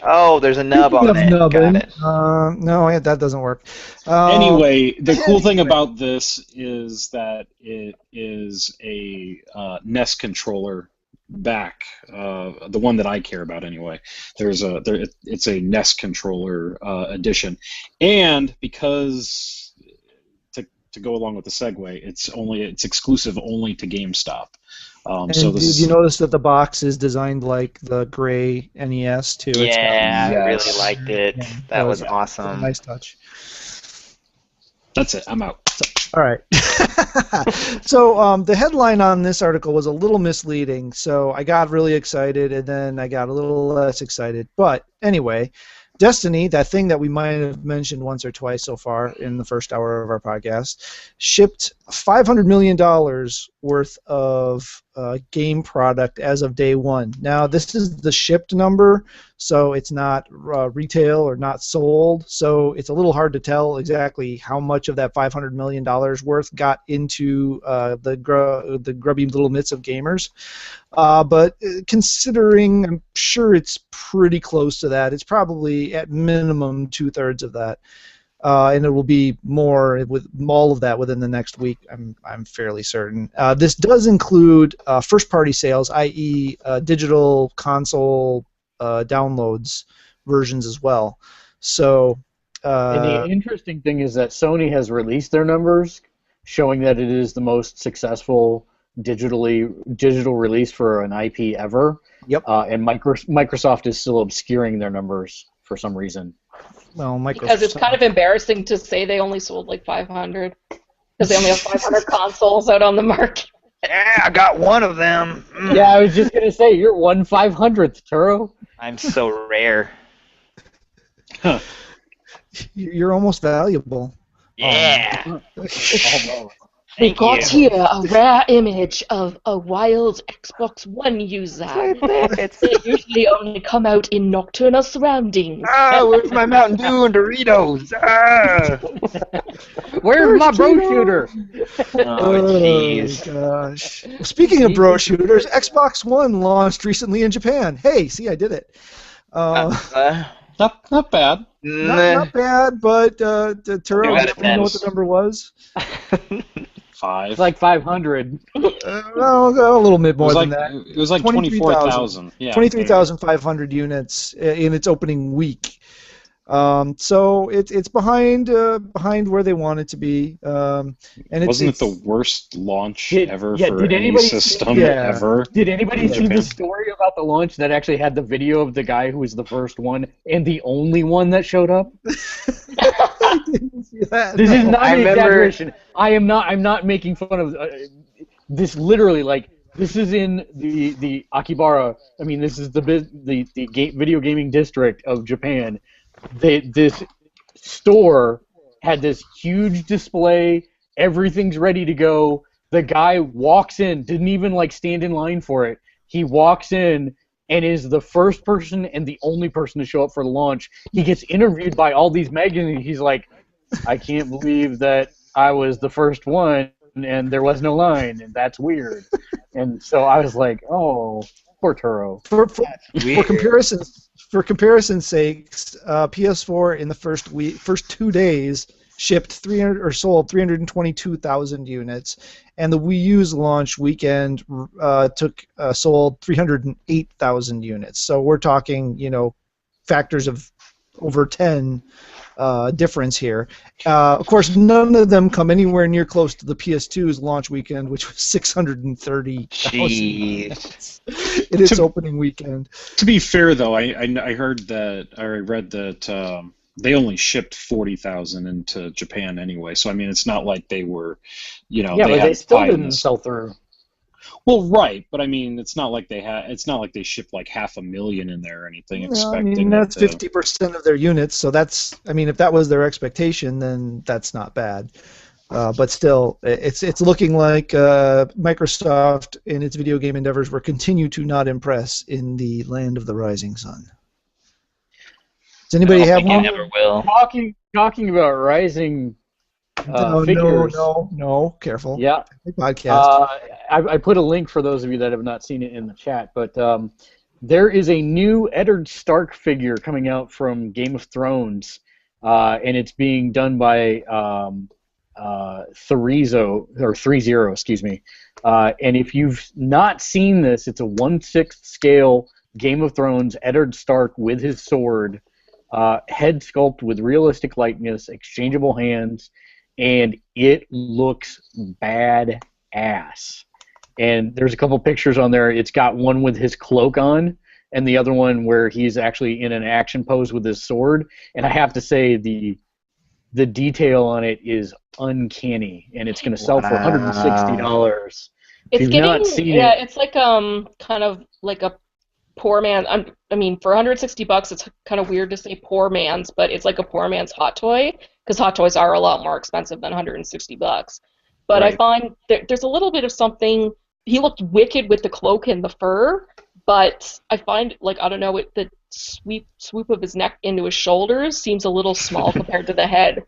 Oh, there's a nub on it. Got it. No, that doesn't work. Anyway, the cool thing about this is that it is a NES controller back, the one that I care about anyway. It's a NES controller edition, and because to go along with the segue, it's exclusive only to GameStop. And So did you notice that the box is designed like the gray NES too? Yeah, I Yes. really liked it. Yeah, That was a awesome. nice touch. That's it. I'm out. All right. So the headline on this article was a little misleading. So I got really excited, and then I got a little less excited. But anyway, Destiny, that thing that we might have mentioned once or twice so far in the first hour of our podcast, shipped $500 million worth of game product as of day one. Now, this is the shipped number, so it's not retail or not sold, so it's a little hard to tell exactly how much of that $500 million worth got into the grubby little mitts of gamers. But considering, I'm sure it's pretty close to that. It's probably at minimum 2/3 of that, and it will be more with all of that within the next week. I'm fairly certain. This does include first-party sales, i.e., digital console downloads versions as well. So. And the interesting thing is that Sony has released their numbers, showing that it is the most successful digital release for an IP ever. Yep. And Microsoft is still obscuring their numbers for some reason. Well, Because it's kind of embarrassing to say they only sold like 500. Because they only have 500 consoles out on the market. Yeah, I got one of them. Yeah, I was just gonna say you're 1/500th, Turo. I'm so rare. You're almost valuable. Yeah. We've Thank got you. here a rare image of a wild Xbox One user. They usually only come out in nocturnal surroundings. Ah, where's my Mountain Dew and Doritos? Ah. Where's my bro shooter? Oh, jeez. Gosh. Speaking of bro shooters, Xbox One launched recently in Japan. Hey, see, I did it. Not bad. Not bad, but Turo, You got it, do you know what the Vince. number was? 5. It's like 500. Well, a little bit more than that. It was like 23,000. 24,000. Yeah. 23,500 units in its opening week. So it's behind where they want it to be. And Wasn't it's, it the worst launch ever yeah, for did any anybody- system yeah. ever? Did anybody see Okay. the story about the launch that actually had the video of the guy who was the first one and the only one that showed up? I didn't see that. This is not I an remember- exaggeration. I'm not making fun of this. Literally, like this is in the Akibara. I mean, this is the video gaming district of Japan. This store had this huge display. Everything's ready to go. The guy walks in, didn't even like stand in line for it. He walks in and is the first person and the only person to show up for the launch. He gets interviewed by all these magazines. He's like, I can't believe that I was the first one and there was no line, and that's weird. And so I was like, oh, poor Turo. For comparison's sakes, PS4 in the first 2 days shipped sold 322,000 units, and the Wii U's launch weekend sold 308,000 units. So we're talking, factors of over 10 difference here. Of course, none of them come anywhere near close to the PS2's launch weekend, which was 630,000 Jeez. in its opening weekend. To be fair, though, I heard that, or I read that they only shipped 40,000 into Japan anyway. So I mean, it's not like they were, Yeah, they but had they still buying didn't this. sell through. Well, right, but I mean, it's not like they shipped like 500,000 in there or anything. Well, I Expecting mean, that's it to- 50% of their units, so that's, if that was their expectation, then that's not bad. But still, it's looking like Microsoft in its video game endeavors will continue to not impress in the land of the rising sun. Does anybody I don't have think it one? never will. Talking about rising figures. No, careful. Yeah. Podcast. I put a link for those of you that have not seen it in the chat, but there is a new Eddard Stark figure coming out from Game of Thrones, and it's being done by Threezero, excuse me. And if you've not seen this, it's a 1/6 scale Game of Thrones Eddard Stark with his sword, head sculpt with realistic likeness, exchangeable hands. and it looks badass. And there's a couple pictures on there. It's got one with his cloak on, and the other one where he's actually in an action pose with his sword. And I have to say the detail on it is uncanny, and it's going to sell for $160. It's getting it, it's like kind of like a poor man. I mean, for $160, it's kind of weird to say poor man's, but it's like a poor man's hot toy because hot toys are a lot more expensive than $160. But right. I find there's a little bit of something. He looked wicked with the cloak and the fur, but I find, like, I don't know, the swoop of his neck into his shoulders seems a little small compared to the head.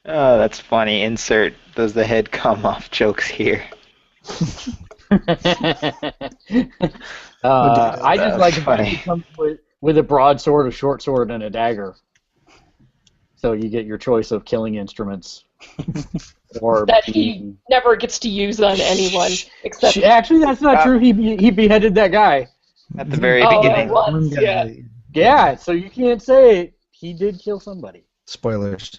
Oh, that's funny. Insert does the head come off jokes here. I just like the he comes with a broadsword, a short sword, and a dagger. So you get your choice of killing instruments. Or that he never gets to use on anyone except. Actually, that's not true. He beheaded that guy at the very beginning. Yeah, so you can't say he did kill somebody. Spoilers.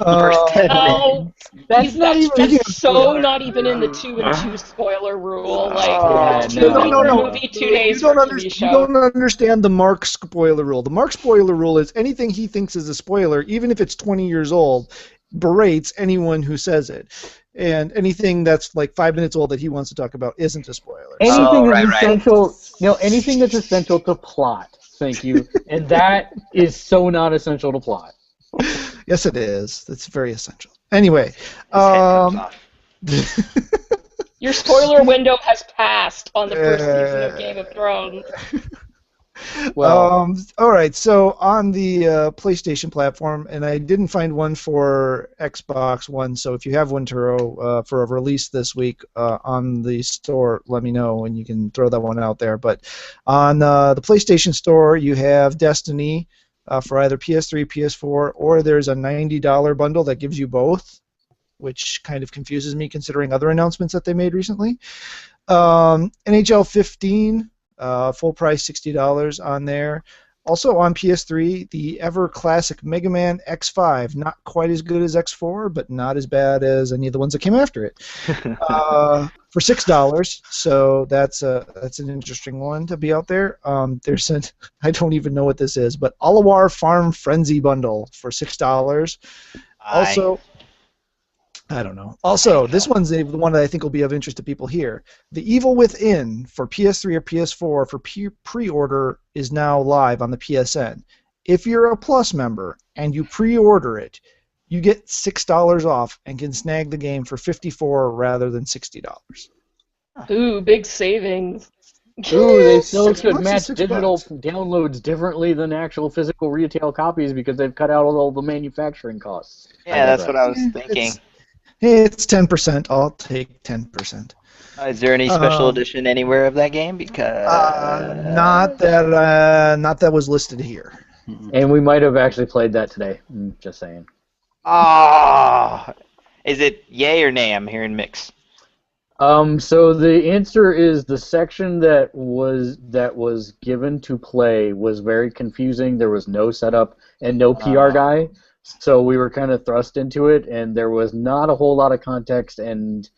No, that's not even not even in the 2 and 2 spoiler rule. Like no. Movie 2 days. You don't understand the Mark spoiler rule. The Mark spoiler rule is anything he thinks is a spoiler, even if it's 20 years old, berates anyone who says it. And anything that's like 5 minutes old that he wants to talk about isn't a spoiler. Anything that's essential, anything that's essential to plot. Thank you. And that is so not essential to plot. Yes, it is. It's very essential. Anyway, your spoiler window has passed on the first season of Game of Thrones. Well, all right. So on the PlayStation platform, and I didn't find one for Xbox One. So if you have one, Turo, for a release this week on the store, let me know and you can throw that one out there. But on the PlayStation Store, you have Destiny for either PS3, PS4, or there's a $90 bundle that gives you both, which kind of confuses me considering other announcements that they made recently. NHL 15. Full price $60 on there. Also on PS3, the ever classic Mega Man X5, not quite as good as X4, but not as bad as any of the ones that came after it, for $6. So that's an interesting one to be out there. There's I don't even know what this is, but Alawar Farm Frenzy bundle for $6. Also. I don't know. Also, this one's the one that I think will be of interest to people here. The Evil Within for PS3 or PS4 for pre-order is now live on the PSN. If you're a Plus member and you pre-order it, you get $6 off and can snag the game for $54 rather than $60. Ooh, big savings. Ooh, they still could match digital downloads differently than actual physical retail copies because they've cut out all the manufacturing costs. Yeah, that's what I was thinking. It's 10%. I'll take 10%. Is there any special edition anywhere of that game? Because not that was listed here. And we might have actually played that today. Just saying. Is it yay or nay? I'm hearing mix. So the answer is the section that was given to play was very confusing. There was no setup and no PR guy. So we were kind of thrust into it, and there was not a whole lot of context, and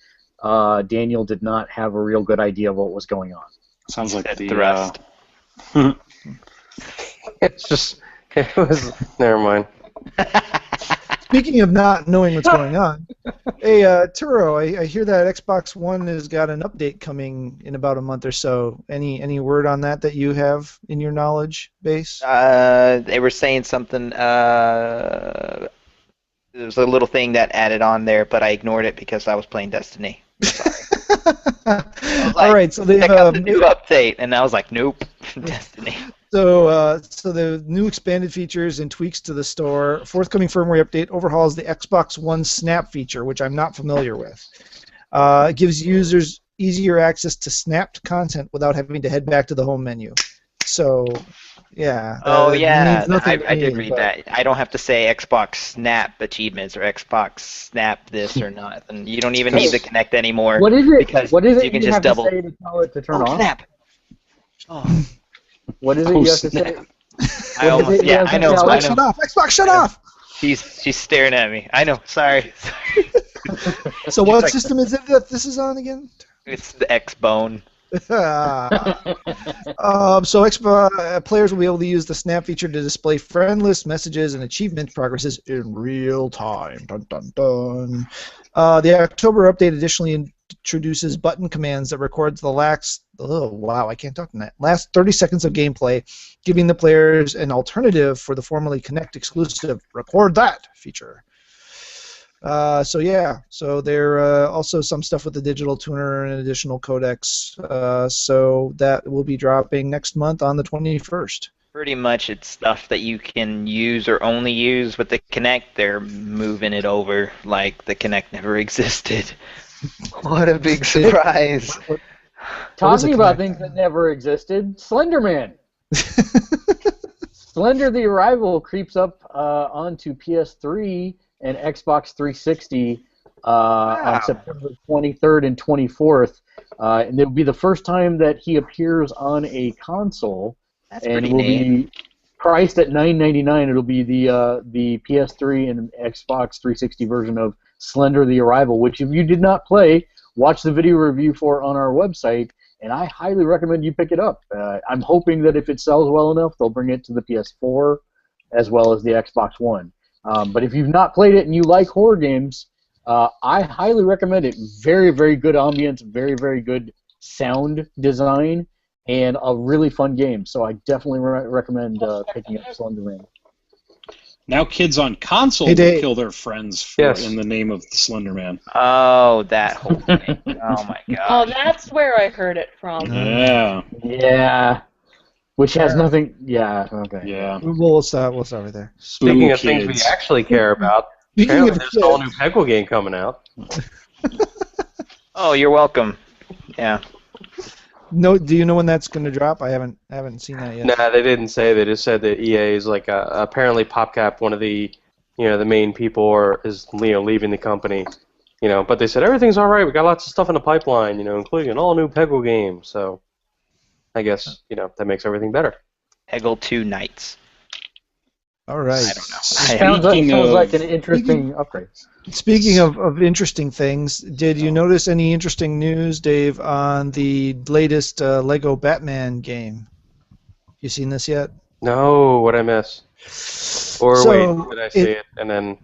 Daniel did not have a real good idea of what was going on. Sounds like the thrust. It was. Never mind. Speaking of not knowing what's going on, hey, Turo, I hear that Xbox One has got an update coming in about a month or so. Any word on that you have in your knowledge base? They were saying something. There was a little thing that added on there, but I ignored it because I was playing Destiny. All right, so they have the new update, and I was like, nope, Destiny. So the new expanded features and tweaks to the store, forthcoming firmware update overhauls the Xbox One Snap feature, which I'm not familiar with. It gives users easier access to snapped content without having to head back to the home menu. So, yeah. I did read that. I don't have to say Xbox Snap achievements or Xbox Snap this or not, and you don't even need to connect anymore. What is it? Because what is it you can you just have double. To say to tell it to turn off? Snap. Oh. What is it you have to say? I know. Xbox, shut off! Xbox, shut off! She's staring at me. I know. Sorry. So what system is it that this is on again? It's the X-Bone. Players will be able to use the Snap feature to display friend list messages and achievement progresses in real time. Dun, dun, dun. The October update additionally introduces button commands that records the last 30 seconds of gameplay, giving the players an alternative for the formerly Kinect exclusive Record That feature. So there also some stuff with the digital tuner and additional codecs. So that will be dropping next month on the 21st. Pretty much it's stuff that you can use or only use with the Kinect. They're moving it over like the Kinect never existed. What a big surprise. Talking about things that never existed, Slender Man. Slender the Arrival creeps up onto PS3 and Xbox 360 on September 23rd and 24th. And it'll be the first time that he appears on a console. That's and pretty will neat. be priced at $9.99. It'll be the PS3 and Xbox 360 version of Slender the Arrival, which if you did not play, watch the video review for on our website, and I highly recommend you pick it up. I'm hoping that if it sells well enough, they'll bring it to the PS4 as well as the Xbox One. But if you've not played it and you like horror games, I highly recommend it. Very, very good ambience, very, very good sound design, and a really fun game. So I definitely recommend picking up Slender Man. Now kids on console will kill their friends in the name of the Slender Man. Oh, that whole thing. Oh, my God. Oh, that's where I heard it from. Yeah. Yeah. Which has nothing... Yeah, okay. Yeah. We'll stop right there. Speaking of things we actually care about, apparently there's an all-new Peggle game coming out. Oh, you're welcome. Yeah. No, do you know when that's going to drop? I haven't seen that yet. Nah, they didn't say. They just said that EA is like apparently PopCap, one of the the main people, is leaving the company. But they said everything's all right. We got lots of stuff in the pipeline, including an all new Peggle game. So I guess that makes everything better. Peggle 2 Nights. All right. I don't know. Sounds like an interesting upgrade. Speaking of interesting things, did you notice any interesting news, Dave, on the latest Lego Batman game? You seen this yet? No, what'd I miss? Or wait, did I see it and then...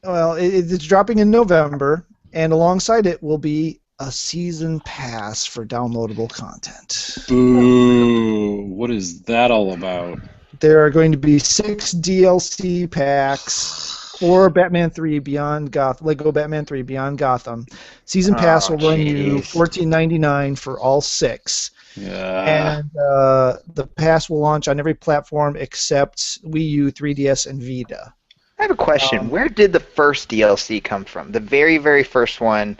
Well, it's dropping in November, and alongside it will be a season pass for downloadable content. Boo! What is that all about? There are going to be 6 DLC packs for Batman 3 Beyond Gotham, Lego Batman 3 Beyond Gotham. Season pass will run you $14.99 for all 6. Yeah. And the pass will launch on every platform except Wii U, 3DS, and Vita. I have a question. Where did the first DLC come from? The very, very first one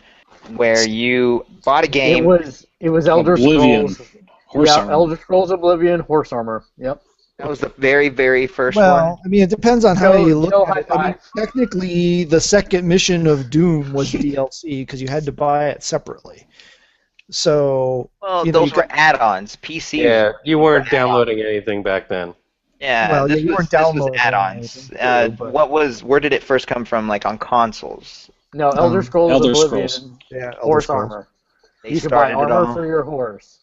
where you bought a game. It was Elder Oblivion. Scrolls. Horse Armor. Elder Scrolls Oblivion, Horse Armor. Yep. That was the very, very first one. Well, I mean, it depends on how you look at it. high I mean, technically, the second mission of Doom was DLC because you had to buy it separately. So, Well, those were add-ons. PC. Yeah, you weren't downloading anything back then. Yeah, Well, this you was, weren't this was downloading add-ons. anything, but- Where did it first come from, like on consoles? No, Elder Scrolls Elder Oblivion, Scrolls. Yeah, Elder Horse Scrolls. Armor. They You could buy started it armor all. for your horse.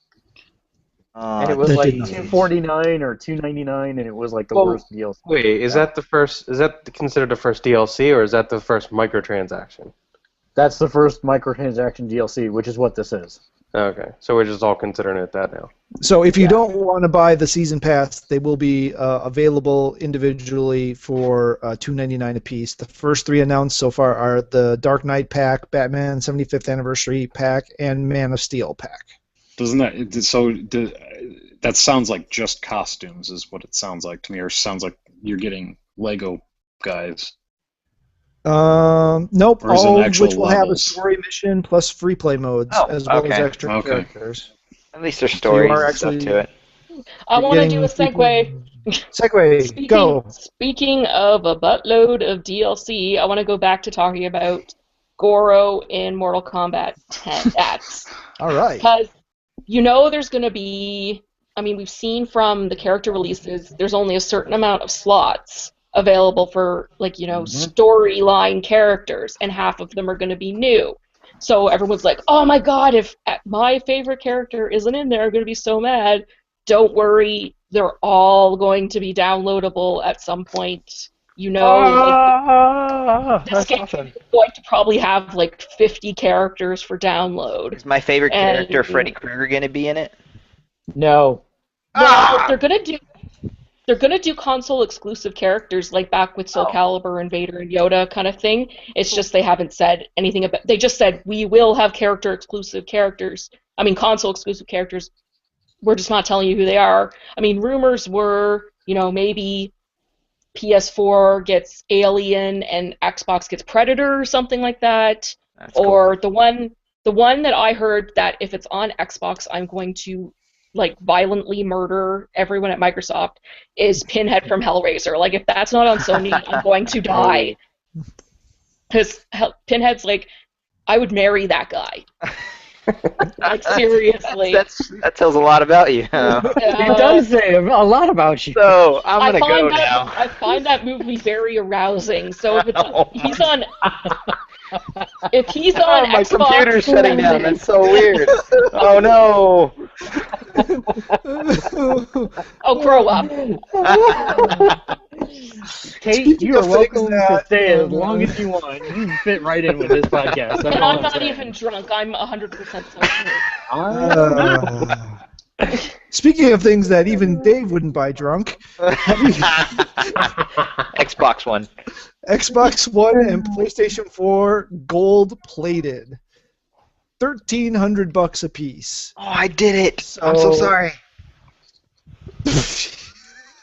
And it Oh, was that like did not- $249 or $299, and it was like the Well, worst deal. Wait, is that the first? Is that considered the first DLC, or is that the first microtransaction? That's the first microtransaction DLC, which is what this is. Okay, so we're just all considering it that now. So if you don't want to buy the season pass, they will be available individually for $2.99 a piece. The first 3 announced so far are the Dark Knight pack, Batman 75th Anniversary pack, and Man of Steel pack. Doesn't that sounds like just costumes is what it sounds like to me, or sounds like you're getting Lego guys. Nope, Or is it all of actual which will have a levels? story mission plus free play modes, Oh, as well as okay. extra Okay. characters. at least there's stories are and stuff actually- to it. I You're want to getting do a segue. Segue, go. Speaking of a buttload of DLC, I want to go back to talking about Goro in Mortal Kombat 10 X. All right. Because there's going to be, we've seen from the character releases, there's only a certain amount of slots available for storyline characters, and half of them are going to be new. So everyone's like, oh my god, if my favorite character isn't in there, I'm going to be so mad. Don't worry, they're all going to be downloadable at some point. This game awesome. is going to probably have 50 characters for download. Is my favorite character Freddy Krueger going to be in it? No. No, they're gonna do console exclusive characters like back with Soul Calibur and Vader and Yoda kind of thing. It's just they haven't said anything about. They just said we will have console exclusive characters. We're just not telling you who they are. I mean, rumors were, maybe PS4 gets Alien and Xbox gets Predator or something like that. That's or cool. the one that I heard that if it's on Xbox, I'm going to violently murder everyone at Microsoft is Pinhead from Hellraiser. If that's not on Sony, I'm going to die. Because Pinhead's I would marry that guy. Seriously. That tells a lot about you. It does say a lot about you. So I'm gonna go now. I find that movie very arousing. So if he's on my Xbox, computer's shutting down. That's so weird. Oh no. Oh, grow up. Kate, you are welcome to stay as long as you want. You fit right in with this podcast. And I'm not even drunk. I'm 100% sober. Speaking of things that even Dave wouldn't buy drunk, Xbox One. Xbox One and PlayStation 4 gold-plated. $1,300 a piece. Oh, I did it. I'm so sorry.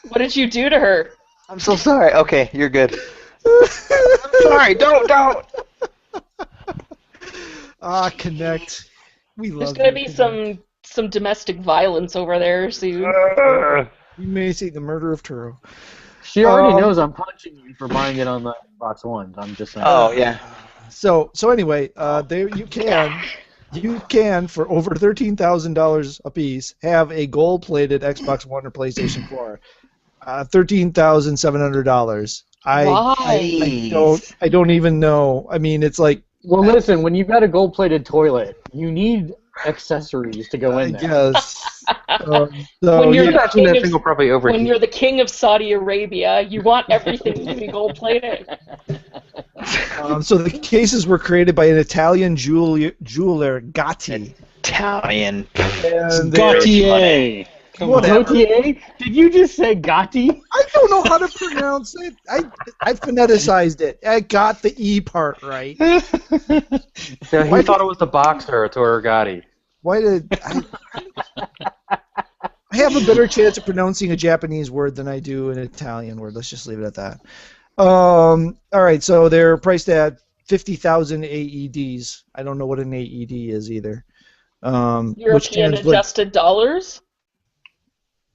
What did you do to her? I'm so sorry. Okay, you're good. I'm sorry. Don't. Connect. We love. There's gonna be some domestic violence over there soon. You may see the murder of Turo. She already knows I'm punching you for buying it on the Xbox One. I'm just saying. Oh yeah. So anyway, there you can for over $13,000 a piece have a gold-plated Xbox One or PlayStation 4. $13,700. I don't even know. I mean, it's like. Well, listen. When you've got a gold-plated toilet, you need accessories to go in there. Yes. When you're the king of Saudi Arabia, you want everything to be gold-plated. So the cases were created by an Italian jeweler, Gatti. Italian. Gautier. Gautier? Did you just say Gatti? I don't know how to pronounce it. I phoneticized it. I got the E part right. Yeah, he thought it was the boxer, Toro Gotti. Why did I have a better chance of pronouncing a Japanese word than I do an Italian word. Let's just leave it at that. All right, so they're priced at 50,000 AEDs. I don't know what an AED is either. European adjusted dollars?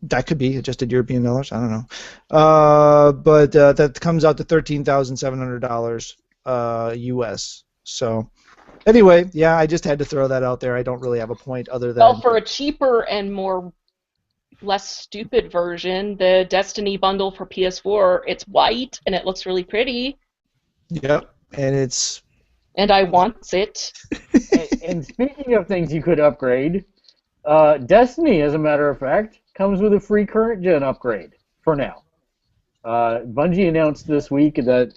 That could be adjusted European dollars. I don't know. But that comes out to $13,700 US. So anyway, yeah, I just had to throw that out there. I don't really have a point other than. Well, for a cheaper and less stupid version, the Destiny bundle for PS4, it's white and it looks really pretty. Yep, and I want it. And speaking of things you could upgrade, Destiny, as a matter of fact, comes with a free current gen upgrade for now. Bungie announced this week that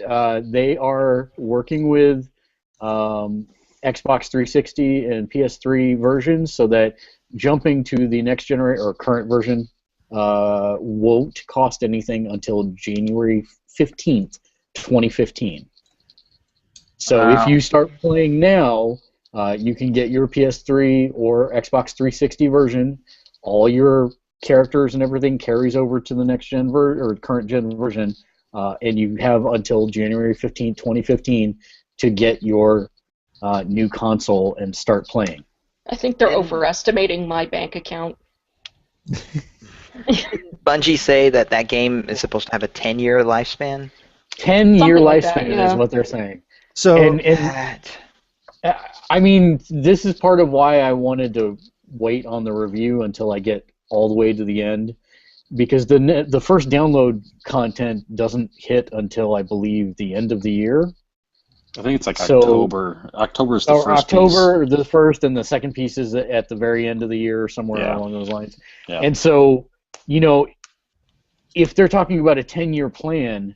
they are working with Xbox 360 and PS3 versions so that jumping to the next generation or current version won't cost anything until January 15th, 2015. So if you start playing now, you can get your PS3 or Xbox 360 version. All your characters and everything carries over to the next gen or current gen version, and you have until January 15th, 2015 to get your new console and start playing. I think they're overestimating my bank account. Bungie say that game is supposed to have a 10-year lifespan? 10-year like lifespan that, is what they're saying. So I mean, this is part of why I wanted to wait on the review until I get all the way to the end. because the first download content doesn't hit until I believe the end of the year. I think it's like October. October's the first October the first, and the second piece is at the very end of the year, somewhere along those lines. Yeah. And so, if they're talking about a 10-year plan,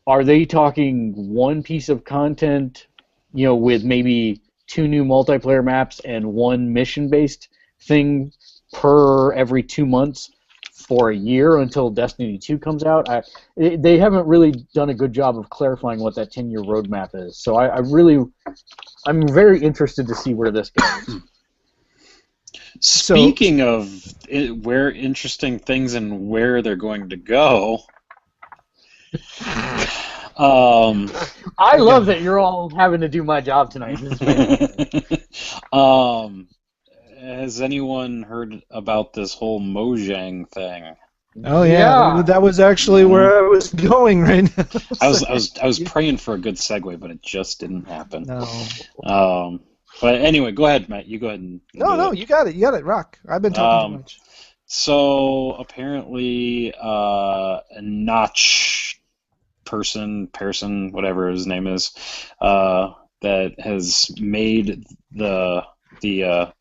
are they talking one piece of content, with maybe 2 new multiplayer maps and 1 mission-based thing per every 2 months for a year until Destiny 2 comes out? They haven't really done a good job of clarifying what that 10-year roadmap is. So I'm very interested to see where this goes. Speaking of where interesting things and where they're going to go, I love that you're all having to do my job tonight. This is has anyone heard about this whole Mojang thing? Oh yeah, that was actually where I was going right now. I was praying for a good segue, but it just didn't happen. No. But anyway, go ahead, Matt. You go ahead and No, you got it, Rock. I've been talking too much. So apparently, a Notch person, whatever his name is, that has made the oh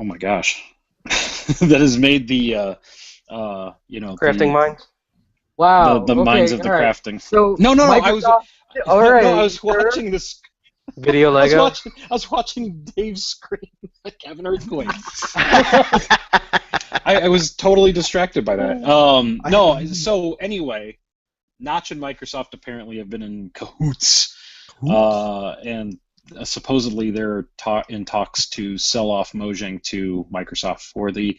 my gosh, that has made the crafting mines. Wow, the mines of the crafting. So no, Microsoft, I was watching this. Video Lego? I was watching Dave's screen like have an earthquake. I was totally distracted by that. So anyway, Notch and Microsoft apparently have been in cahoots, and supposedly they're in talks to sell off Mojang to Microsoft for the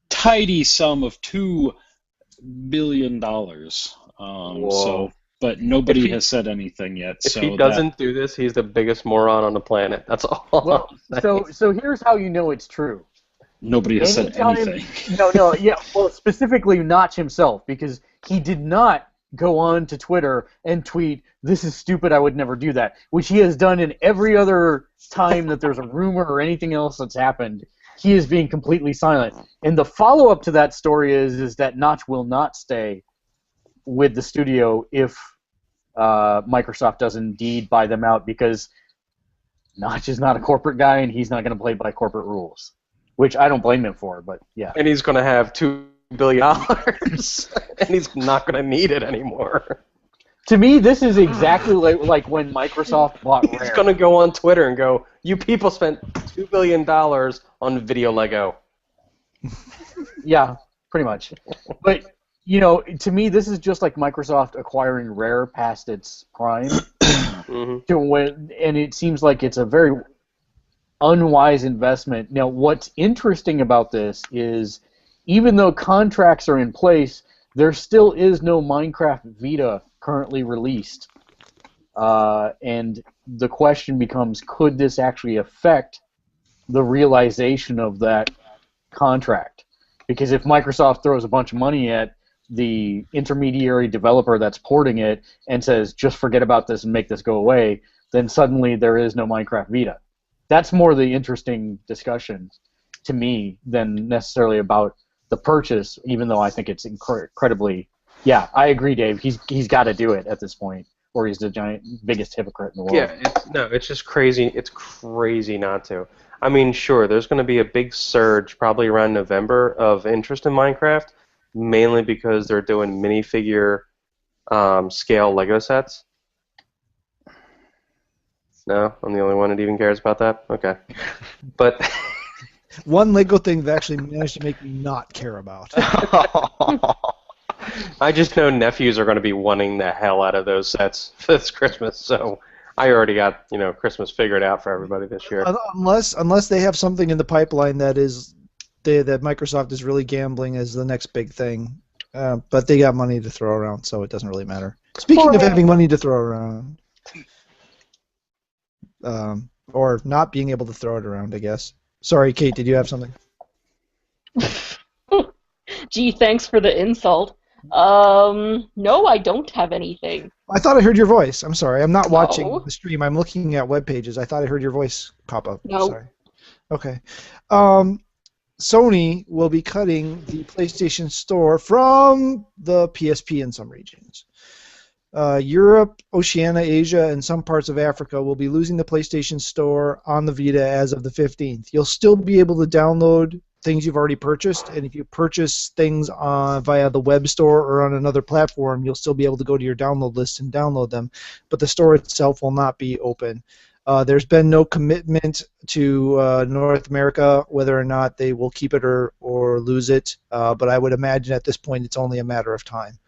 tidy sum of $2 billion. But nobody has said anything yet. If he doesn't do this, he's the biggest moron on the planet. That's all. Well, so here's how you know it's true. Nobody has said anything. Well, specifically Notch himself, because he did not go on to Twitter and tweet, "This is stupid, I would never do that," which he has done in every other time that there's a rumor or anything else that's happened. He is being completely silent. And the follow-up to that story is that Notch will not stay with the studio if Microsoft does indeed buy them out, because Notch is not a corporate guy and he's not going to play by corporate rules, which I don't blame him for, but yeah. And he's going to have $2 billion and he's not going to need it anymore. To me, this is exactly like when Microsoft bought Rare. He's going to go on Twitter and go, "You people spent $2 billion on Video Lego." Yeah, pretty much. But to me, this is just like Microsoft acquiring Rare past its prime. And it seems like it's a very unwise investment. Now, what's interesting about this is, even though contracts are in place, there still is no Minecraft Vita currently released. And the question becomes, could this actually affect the realization of that contract? Because if Microsoft throws a bunch of money at the intermediary developer that's porting it and says, just forget about this and make this go away, then suddenly there is no Minecraft Vita. That's more the interesting discussion to me than necessarily about the purchase, even though I think it's incredibly... Yeah, I agree, Dave. He's got to do it at this point, or he's the biggest hypocrite in the world. Yeah, it's just crazy. It's crazy not to. I mean, sure, there's going to be a big surge probably around November of interest in Minecraft, mainly because they're doing minifigure scale Lego sets. No? I'm the only one that even cares about that? Okay. But one Lego thing that actually managed to make me not care about. I just know nephews are going to be wanting the hell out of those sets this Christmas, so I already got Christmas figured out for everybody this year. Unless they have something in the pipeline that Microsoft is really gambling as the next big thing, but they got money to throw around, so it doesn't really matter. Speaking of having money to throw around, or not being able to throw it around, I guess. Sorry, Kate, did you have something? Gee, thanks for the insult. No, I don't have anything. I thought I heard your voice. I'm sorry. I'm not watching the stream. I'm looking at web pages. I thought I heard your voice pop up. No. Sorry. Okay. Sony will be cutting the PlayStation Store from the PSP in some regions. Europe, Oceania, Asia, and some parts of Africa will be losing the PlayStation Store on the Vita as of the 15th. You'll still be able to download things you've already purchased, and if you purchase things via the web store or on another platform, you'll still be able to go to your download list and download them, but the store itself will not be open. There's been no commitment to North America whether or not they will keep it or lose it, but I would imagine at this point it's only a matter of time.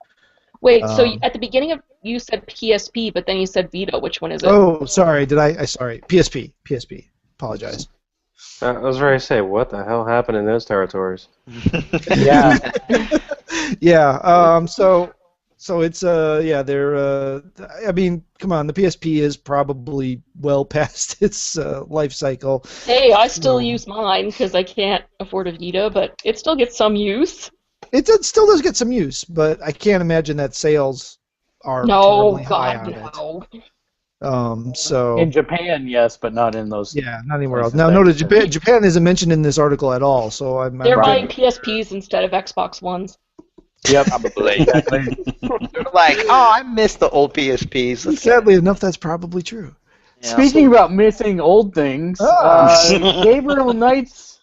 Wait, so at the beginning of you said PSP, but then you said Vita. Which one is it? Oh, sorry. Sorry. PSP. Apologize. I was ready to say, what the hell happened in those territories? Yeah. Yeah. So it's they're I mean, come on, the PSP is probably well past its life cycle. Hey, I still use mine because I can't afford a Vita, but it still gets some use. Still does get some use, but I can't imagine that sales are No, terribly high God, on no. it. So In Japan, yes, but not in those. yeah, not anywhere else. places Now, that- notice Japan isn't mentioned in this article at all, so I'm They're buying right. PSPs instead of Xbox Ones. Yep. Probably. They're like, oh, I miss the old PSPs. Let's get Sadly enough, that's probably true. Speaking about missing old things, Gabriel Knight's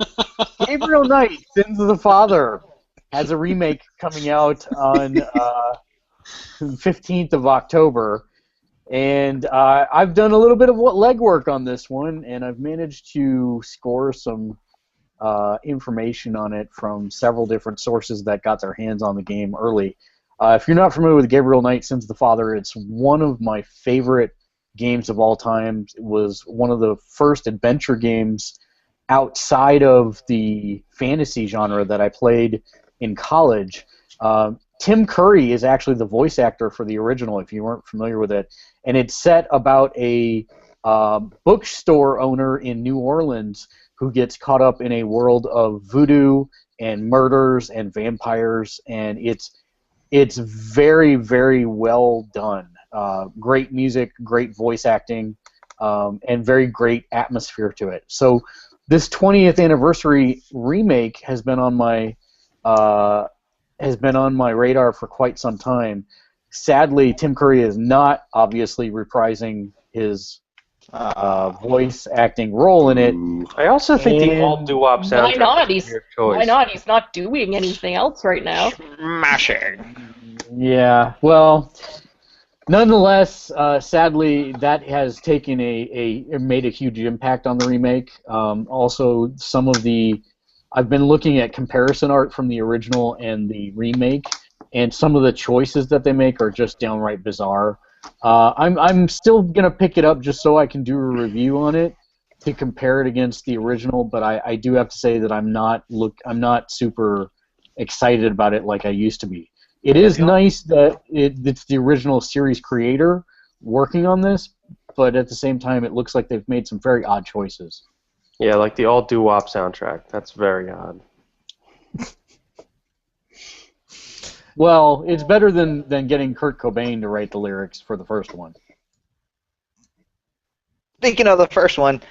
Sins of the Father has a remake coming out on the 15th of October, and I've done a little bit of legwork on this one, and I've managed to score some information on it from several different sources that got their hands on the game early. If you're not familiar with Gabriel Knight's Sins of the Father, it's one of my favorite games of all time. It was one of the first adventure games outside of the fantasy genre that I played in college. Tim Curry is actually the voice actor for the original, if you weren't familiar with it. And it's set about a bookstore owner in New Orleans who gets caught up in a world of voodoo and murders and vampires, and it's very, very well done. Great music, great voice acting, and very great atmosphere to it. So this 20th anniversary remake has been on my radar for quite some time. Sadly, Tim Curry is not obviously reprising his voice acting role in it. I also think the all doo-wop soundtrack. Why not? is a weird choice. Why not? He's not doing anything else right now. smashing. Yeah, well, nonetheless, sadly, that has taken made a huge impact on the remake. Also, I've been looking at comparison art from the original and the remake, and some of the choices that they make are just downright bizarre. I'm still gonna pick it up just so I can do a review on it to compare it against the original, but I do have to say that I'm not super excited about it like I used to be. It is nice that it's the original series creator working on this, but at the same time, it looks like they've made some very odd choices. Yeah, like the all doo-wop soundtrack. That's very odd. Well, it's better than getting Kurt Cobain to write the lyrics for the first one. Thinking of the first one.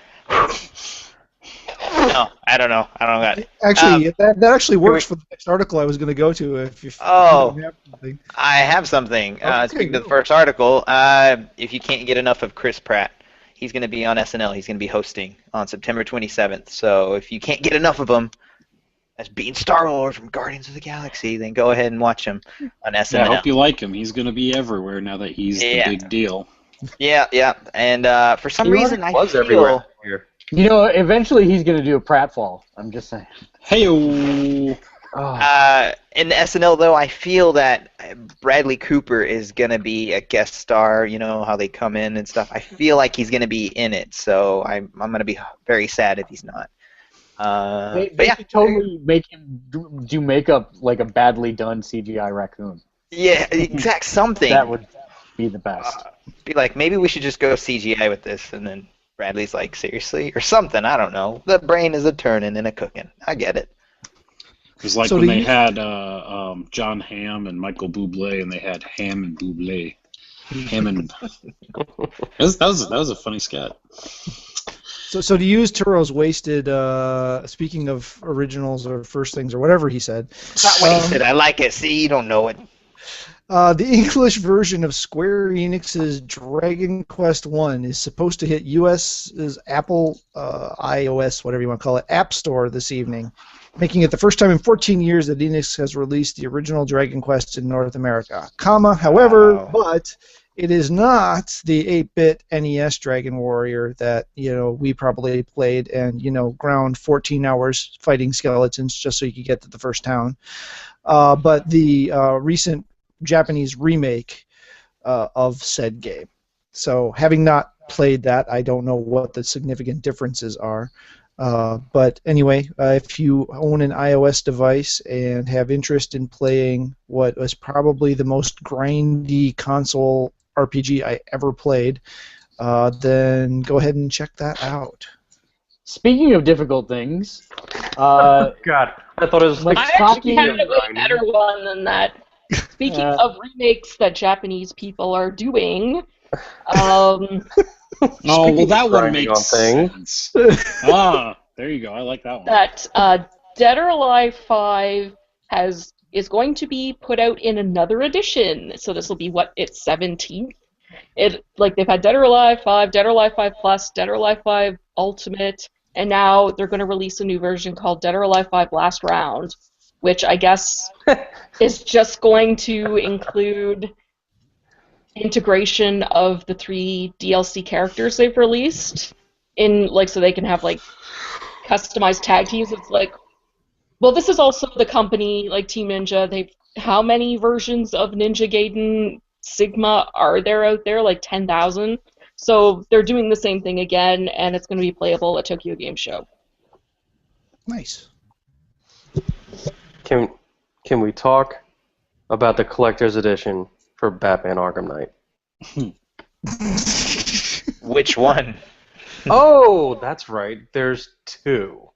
No, I don't know. I don't got it. Actually, that actually works for the next article I was going to go to. If you Oh. don't have something. I have something. Okay, Speaking of go. the first article, if you can't get enough of Chris Pratt, he's going to be on SNL. He's going to be hosting on September 27th. So if you can't get enough of him, as being Star-Lord from Guardians of the Galaxy, then go ahead and watch him on SNL. Yeah, I hope you like him. He's going to be everywhere now that he's the big deal. Yeah. And for some He reason, already I was feel... everywhere here. You know, eventually he's going to do a pratfall. I'm just saying. Hey-o! In the SNL, though, I feel that Bradley Cooper is going to be a guest star. You know how they come in and stuff. I feel like he's going to be in it, so I'm going to be very sad if he's not. They But yeah, could totally make him do makeup like a badly done CGI raccoon. yeah, exact something. That would be the best. Be like, maybe we should just go CGI with this, and then Bradley's like, seriously? Or something, I don't know. The brain is a turning and a cooking. I get it. It was like So when do they you- had John Hamm and Michael Bublé, and they had Ham and Bublé. Ham and... that was a funny scat. So to use Turo's wasted, speaking of originals or first things or whatever he said. That's not what he said. I like it. See, you don't know it. The English version of Square Enix's Dragon Quest I is supposed to hit US's Apple iOS, whatever you want to call it, App Store this evening, making it the first time in 14 years that Enix has released the original Dragon Quest in North America. However, but it is not the 8-bit NES Dragon Warrior that we probably played and ground 14 hours fighting skeletons just so you could get to the first town. But the recent Japanese remake of said game. So having not played that, I don't know what the significant differences are. But anyway, if you own an iOS device and have interest in playing what was probably the most grindy console RPG I ever played, then go ahead and check that out. Speaking of difficult things, God, I thought it was like I actually had a way better one than that. Speaking of remakes that Japanese people are doing, Oh, well, that one makes things. sense. There you go. I like that one. that Dead or Alive 5 is going to be put out in another edition. So this will be its 17th. They've had Dead or Alive 5, Dead or Alive 5 Plus, Dead or Alive 5 Ultimate, and now they're going to release a new version called Dead or Alive 5 Last Round, which I guess is just going to include integration of the 3 DLC characters they've released in so they can have customized tag teams. It's well, this is also the company Team Ninja. How many versions of Ninja Gaiden Sigma are there out there? 10,000. So they're doing the same thing again, and it's going to be playable at Tokyo Game Show. Nice. Can we talk about the collector's edition for Batman Arkham Knight? Which one? Oh, that's right. There's 2.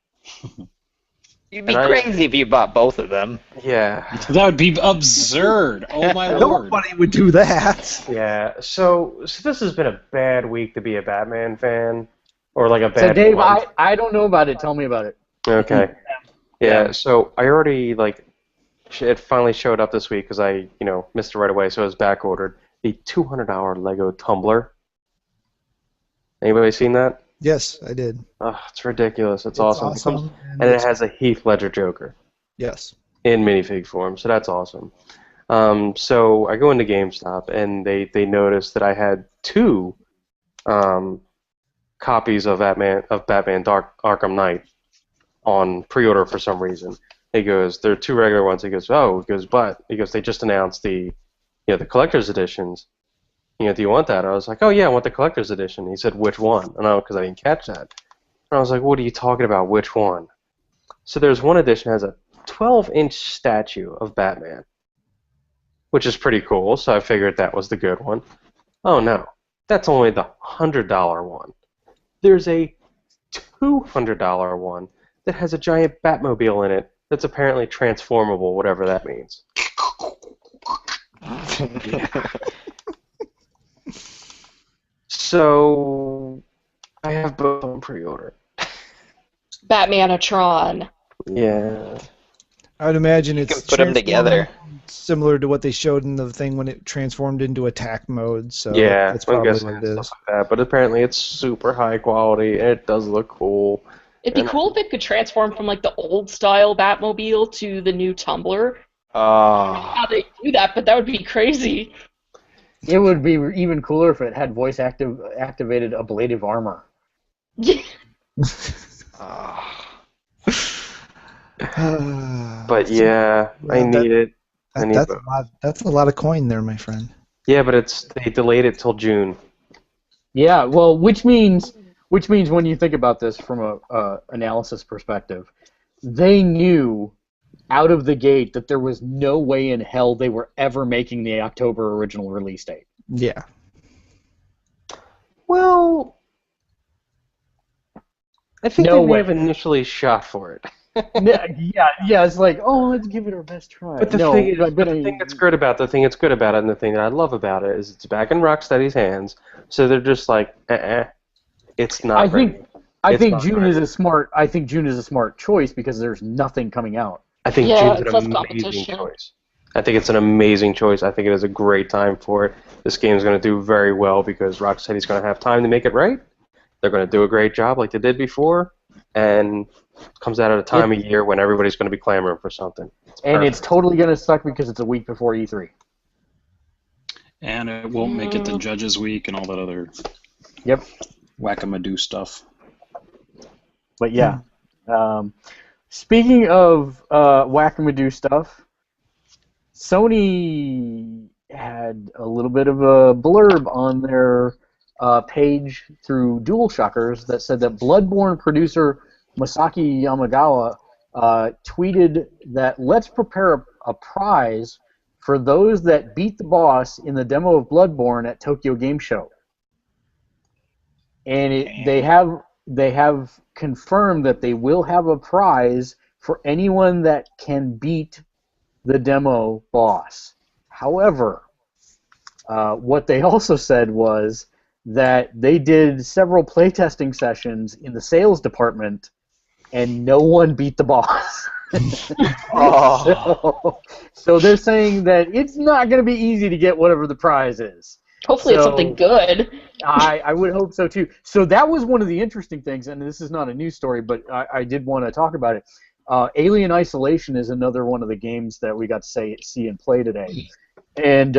You'd be crazy if you bought both of them. Yeah. That would be absurd. Oh, my lord. Nobody would do that. Yeah. So this has been a bad week to be a Batman fan, or a bad. So Dave, month. I don't know about it. Tell me about it. Okay. Yeah. So I already it finally showed up this week because I missed it right away, so it was back ordered. The $200 Lego tumbler. Anybody seen that? Yes, I did. Oh, it's ridiculous. It's awesome. And it has a Heath Ledger Joker. Yes. In minifig form, so that's awesome. So I go into GameStop, and they noticed that I had 2 copies of Batman Arkham Knight on pre-order for some reason. He goes, there are 2 regular ones. He goes, but they just announced the collector's editions. Do you want that? I was like, oh yeah, I want the collector's edition. He said, which one? And because I didn't catch that. And I was like, what are you talking about? Which one? So there's one edition that has a 12-inch statue of Batman, which is pretty cool. So I figured that was the good one. Oh no, that's only the $100 one. There's a $200 one that has a giant Batmobile in it that's apparently transformable, whatever that means. So I have both on pre-order. Batmanatron. Yeah. I would imagine You it's can put them together. similar to what they showed in the thing when it transformed into attack mode. So Yeah, that's I'm probably guessing what it stuff is. like that. But apparently it's super high quality and it does look cool. It'd be cool if it could transform from the old style Batmobile to the new Tumbler. How they do that, but that would be crazy. It would be even cooler if it had activated ablative armor. But yeah, I need it. That's a lot of coin there, my friend. Yeah, but they delayed it till June. Yeah, well, which means when you think about this from a analysis perspective, they knew out of the gate that there was no way in hell they were ever making the October original release date. Yeah. Well, I think No they may way. have initially shot for it. yeah, it's like, oh, let's give it our best try. But the thing that's good about it, and the thing that I love about it is it's back in Rocksteady's hands. So they're just like, it's not ready. I It's think not June hard. is a smart. I think June is a smart choice because there's nothing coming out. I think Yeah, June's it's an less amazing competition. choice. I think it's an amazing choice. I think it is a great time for it. This game's going to do very well because Rocksteady's going to have time to make it right. They're going to do a great job like they did before, and it comes out at a time of year when everybody's going to be clamoring for something. And it's perfect. totally going to suck because it's a week before E3. And it won't make it to Judges Week and all that other Yep. whack-a-madoo stuff. But yeah. Speaking of whack-a-madoo stuff, Sony had a little bit of a blurb on their page through DualShockers that said that Bloodborne producer Masaki Yamagawa tweeted that let's prepare a prize for those that beat the boss in the demo of Bloodborne at Tokyo Game Show. And they have confirmed that they will have a prize for anyone that can beat the demo boss. However, what they also said was that they did several playtesting sessions in the sales department, and no one beat the boss. So they're saying that it's not going to be easy to get whatever the prize is. Hopefully it's something good. I would hope so too. So that was one of the interesting things, and this is not a news story, but I did want to talk about it. Alien Isolation is another one of the games that we got to see and play today. And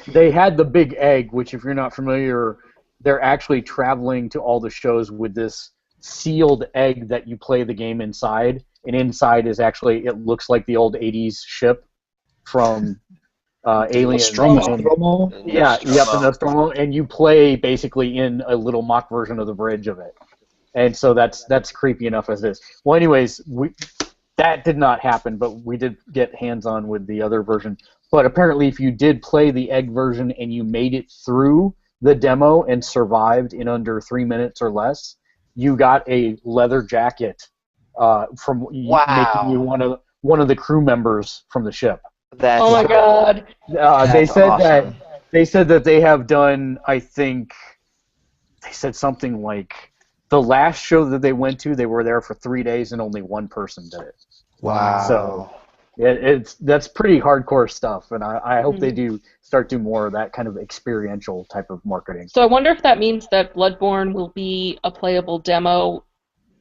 they had the Big Egg, which if you're not familiar, they're actually traveling to all the shows with this sealed egg that you play the game inside. And inside is actually, it looks like the old 80s ship from Alien. Nostromo. Yeah, yep, the Nostromo, and you play basically in a little mock version of the bridge of it. And so that's creepy enough as is. Well, anyways, that did not happen, but we did get hands-on with the other version. But apparently if you did play the egg version and you made it through the demo and survived in under 3 minutes or less, you got a leather jacket from making you one of the crew members from the ship. That's Oh my god. They said awesome. that they have done, I think, they said something like the last show that they went to, they were there for 3 days and only one person did it. Wow. So that's pretty hardcore stuff, and I hope they do start doing more of that kind of experiential type of marketing. So I wonder if that means that Bloodborne will be a playable demo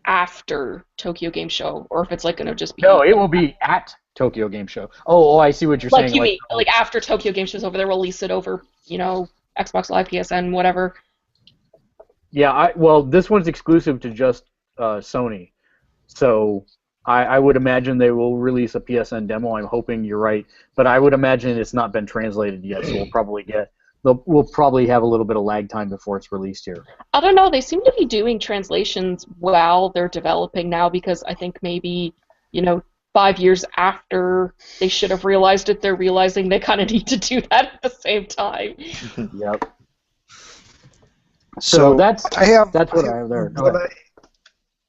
after Tokyo Game Show, or if it's like going to just be... No, it will be at Tokyo Game Show. Oh, I see what you're saying. Like you mean, like after Tokyo Game Show's over, they'll release it over, Xbox Live, PSN, whatever. Yeah, well, this one's exclusive to just Sony, so I would imagine they will release a PSN demo. I'm hoping you're right, but I would imagine it's not been translated yet, so we'll probably have a little bit of lag time before it's released here. I don't know. They seem to be doing translations while they're developing now, because I think maybe 5 years after they should have realized it, they're realizing they kind of need to do that at the same time. Yep. So that's what I have there.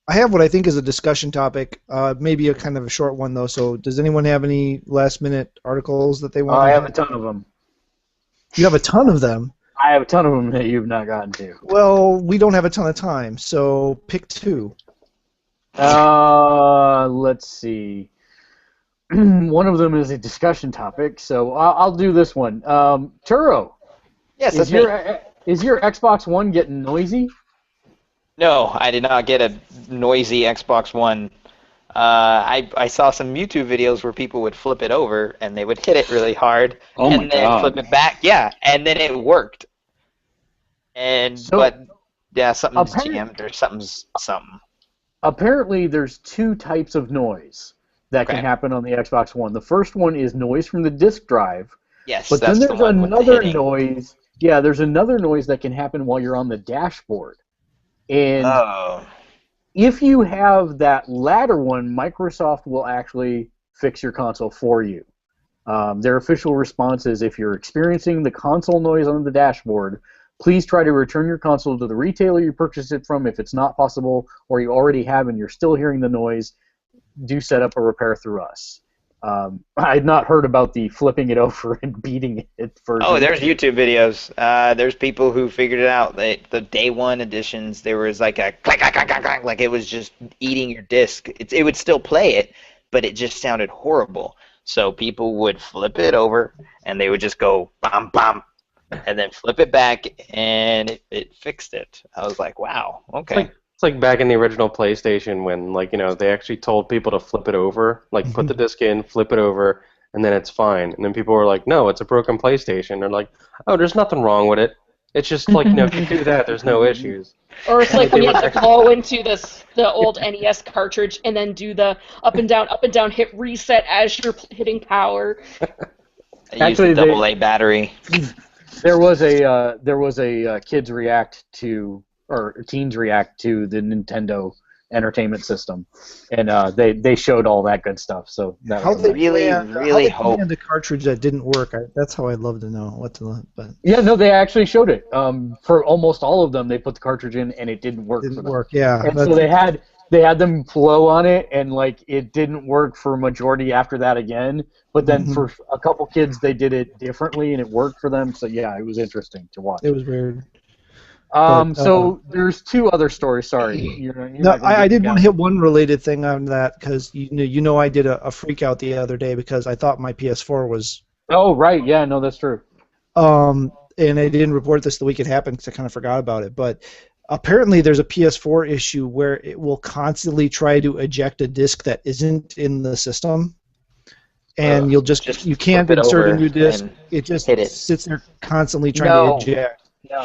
I have what I think is a discussion topic, maybe a kind of a short one though. So does anyone have any last-minute articles that they want? I have a ton of them. You have a ton of them? I have a ton of them that you've not gotten to. Well, we don't have a ton of time, so pick two. Let's see. One of them is a discussion topic, so I'll do this one. Turo, Yes, that's is your Xbox One getting noisy? No, I did not get a noisy Xbox One. I saw some YouTube videos where people would flip it over and they would hit it really hard and then flip it back. Yeah, and then it worked. But something's jammed or something's something. Apparently, there's two types of noise that can happen on the Xbox One. The first one is noise from the disk drive. Yes, but that's then there's the one with the another hitting. noise. Yeah, there's another noise that can happen while you're on the dashboard. And if you have that latter one, Microsoft will actually fix your console for you. Their official response is, if you're experiencing the console noise on the dashboard, please try to return your console to the retailer you purchased it from. If it's not possible, or you already have and you're still hearing the noise, do set up a repair through us. I had not heard about the flipping it over and beating it version. Oh, there's YouTube videos. There's people who figured it out. The day one editions, there was like a clack, clack, clack, clack, clack, like it was just eating your disc. It would still play it, but it just sounded horrible. So people would flip it over, and they would just go bam, bam, and then flip it back, and it fixed it. I was like, wow, okay. It's like back in the original PlayStation when, like, you know, they actually told people to flip it over, like put the disc in, flip it over, and then it's fine. And then people were like, no, it's a broken PlayStation. They're like, oh, there's nothing wrong with it. It's just like, you know, if you do that, there's no issues. Or it's like when you have to go into the old NES cartridge and then do the up and down, hit reset as you're hitting power. I used a AA battery. There was a kids react to, or teens react to the Nintendo Entertainment System, and they showed all that good stuff. So that How was they really hope the cartridge that didn't work. That's how I'd love to know what to. But yeah, no, they actually showed it. For almost all of them, they put the cartridge in and it didn't work. Didn't work. Yeah. And so they had them blow on it, and like it didn't work for a majority after that again. But then for a couple kids, they did it differently, and it worked for them. So yeah, it was interesting to watch. It was weird. So there's two other stories. Sorry, I did want to hit one related thing on that because you know I did a freak out the other day because I thought my PS4 was. Oh right, yeah, no, that's true. And I didn't report this the week it happened because I kind of forgot about it, but. Apparently, there's a PS4 issue where it will constantly try to eject a disc that isn't in the system, and you can't insert a new disc. It just sits there constantly trying to eject. No.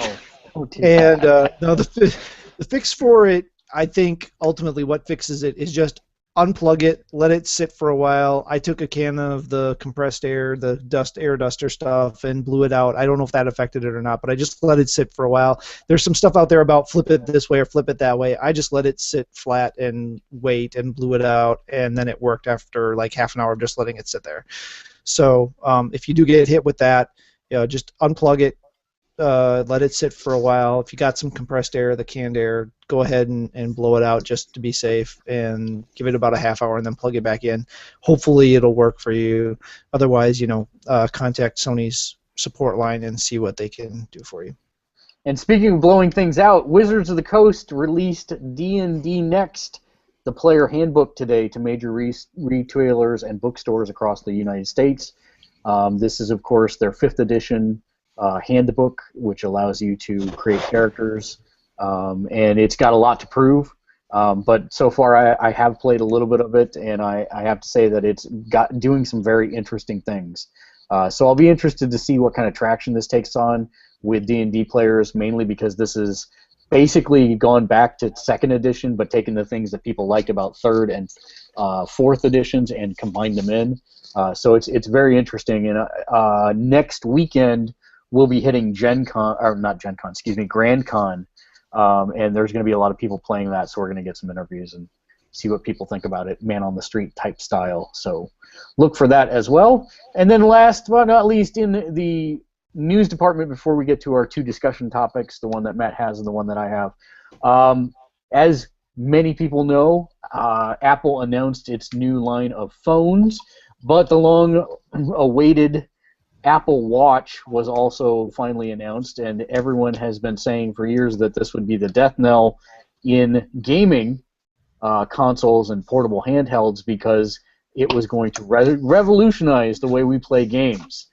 And no, the fix for it, I think ultimately what fixes it is just unplug it, let it sit for a while. I took a can of the compressed air, the air duster stuff, and blew it out. I don't know if that affected it or not, but I just let it sit for a while. There's some stuff out there about flip it this way or flip it that way. I just let it sit flat and wait and blew it out, and then it worked after like half an hour of just letting it sit there. So if you do get hit with that, just unplug it, let it sit for a while. If you got some compressed air, the canned air, go ahead and blow it out just to be safe, and give it about a half hour and then plug it back in. Hopefully it'll work for you. Otherwise, contact Sony's support line and see what they can do for you. And speaking of blowing things out, Wizards of the Coast released D&D Next, the player handbook, today to major retailers and bookstores across the United States. This is, of course, their 5th edition handbook, which allows you to create characters, and it's got a lot to prove. But so far, I have played a little bit of it, and I have to say that it's doing some very interesting things. So I'll be interested to see what kind of traction this takes on with D&D players, mainly because this is basically gone back to 2nd edition, but taking the things that people like about 3rd and 4th editions and combined them in. So it's very interesting. And next weekend, we'll be hitting Grand Con, and there's going to be a lot of people playing that, so we're going to get some interviews and see what people think about it, man on the street type style. So look for that as well. And then last but not least, in the news department, before we get to our 2 discussion topics, the one that Matt has and the one that I have, as many people know, Apple announced its new line of phones, but the long-awaited Apple Watch was also finally announced, and everyone has been saying for years that this would be the death knell in gaming consoles and portable handhelds because it was going to revolutionize the way we play games.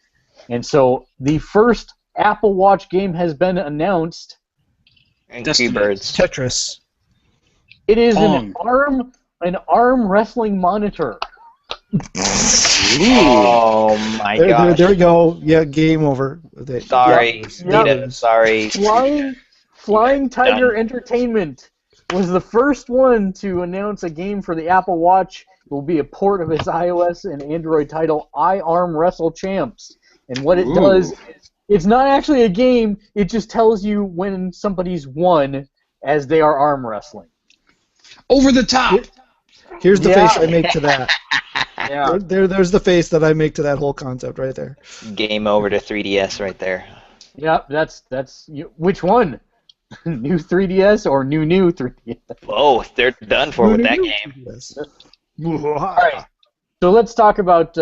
And so the first Apple Watch game has been announced. Angry Birds. Tetris. It is an arm wrestling monitor. Oh my gosh. There we go. Yeah, game over. Sorry, Yep. sorry. Flying Tiger Entertainment was the first one to announce a game for the Apple Watch. It will be a port of its iOS and Android title, I Arm Wrestle Champs. And what it does is, it's not actually a game, it just tells you when somebody's won as they are arm wrestling. Over the top! Here's the face I make to that. Yeah. There's the face that I make to that whole concept right there. Game over to 3DS right there. Yep, that's which one? New 3DS or new 3DS? Both. They're done for with that game. Yes. All right. So let's talk about.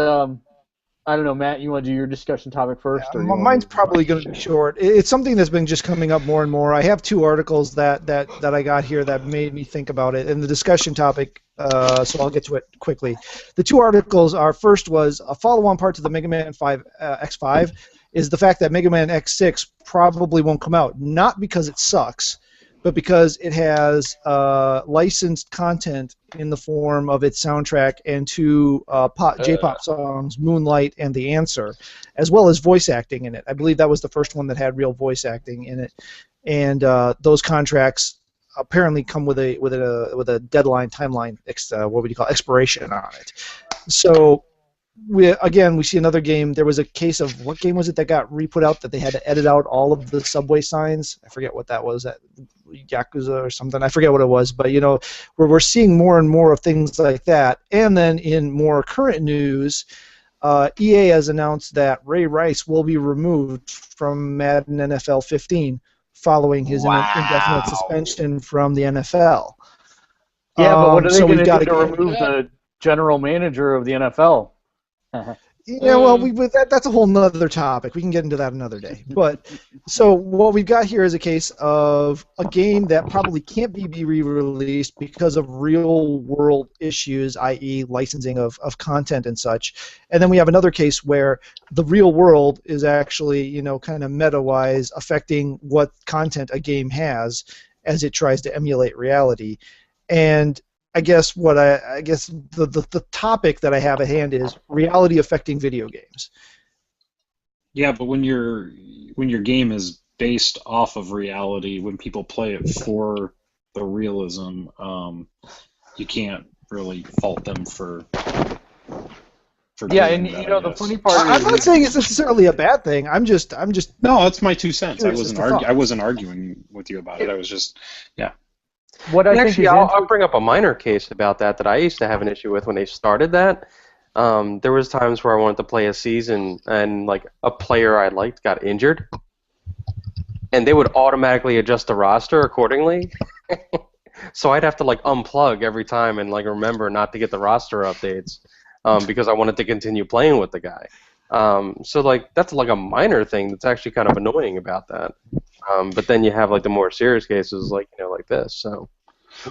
I don't know, Matt. You want to do your discussion topic first, or you want Mine's me to- probably going to be short. It's something that's been just coming up more and more. I have 2 articles that I got here that made me think about it, and the discussion topic. So I'll get to it quickly. The 2 articles are, first was a follow-on part to the Mega Man 5 X5 is the fact that Mega Man X6 probably won't come out, not because it sucks, but because it has licensed content in the form of its soundtrack and 2 J-pop songs, Moonlight and The Answer, as well as voice acting in it. I believe that was the first one that had real voice acting in it, and those contracts apparently come with a deadline, timeline, what would you call expiration on it. So we see another game. There was a case of, what game was it that got re-put out that they had to edit out all of the subway signs? I forget what that was. That Yakuza or something. I forget what it was. But where we're seeing more and more of things like that. And then in more current news, EA has announced that Ray Rice will be removed from Madden NFL 15 following his indefinite suspension from the NFL. Yeah, but what are they going to do to remove remove the general manager of the NFL? Yeah, well, that's a whole nother topic. We can get into that another day. But so what we've got here is a case of a game that probably can't be re-released because of real-world issues, i.e. licensing of content and such. And then we have another case where the real world is actually, kind of meta-wise affecting what content a game has as it tries to emulate reality. And I guess the topic that I have at hand is reality affecting video games. Yeah, but when your game is based off of reality, when people play it for the realism, you can't really fault them for Yeah, doing and that, the funny part I'm is not saying it's necessarily a bad thing. I'm just. No, that's my 2 cents. I Curious as wasn't to I wasn't arguing with you about it. I was just what I think Actually, is I'll bring up a minor case about that I used to have an issue with when they started that. There was times where I wanted to play a season and a player I liked got injured, and they would automatically adjust the roster accordingly. So I'd have to unplug every time and remember not to get the roster updates because I wanted to continue playing with the guy. So that's a minor thing that's actually kind of annoying about that. But then you have the more serious cases like this. So.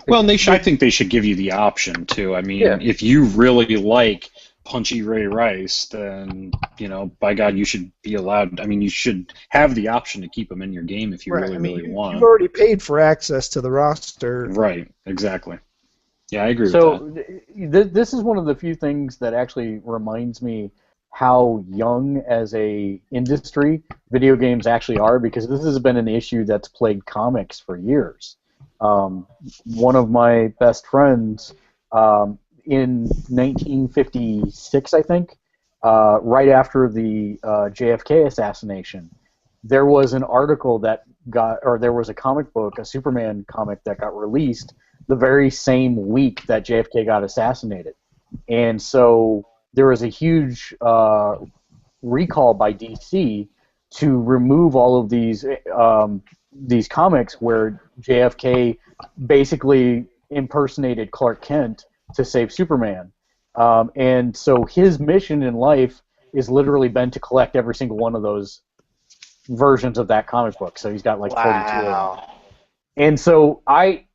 Well, and I think they should give you the option too. I mean, Yeah. if you really like Punchy Ray Rice, then by God, you should be allowed. I mean, you should have the option to keep him in your game if you really want. You've already paid for access to the roster. Right. Exactly. Yeah, I agree with So that. this is one of the few things that actually reminds me how young as a industry video games actually are, because this has been an issue that's plagued comics for years. One of my best friends in 1956, I think, right after the JFK assassination, there was an article there was a comic book, a Superman comic that got released the very same week that JFK got assassinated. And so there was a huge recall by DC to remove all of these comics where JFK basically impersonated Clark Kent to save Superman. And so his mission in life is literally been to collect every single one of those versions of that comic book. So he's got 42 of them. And so I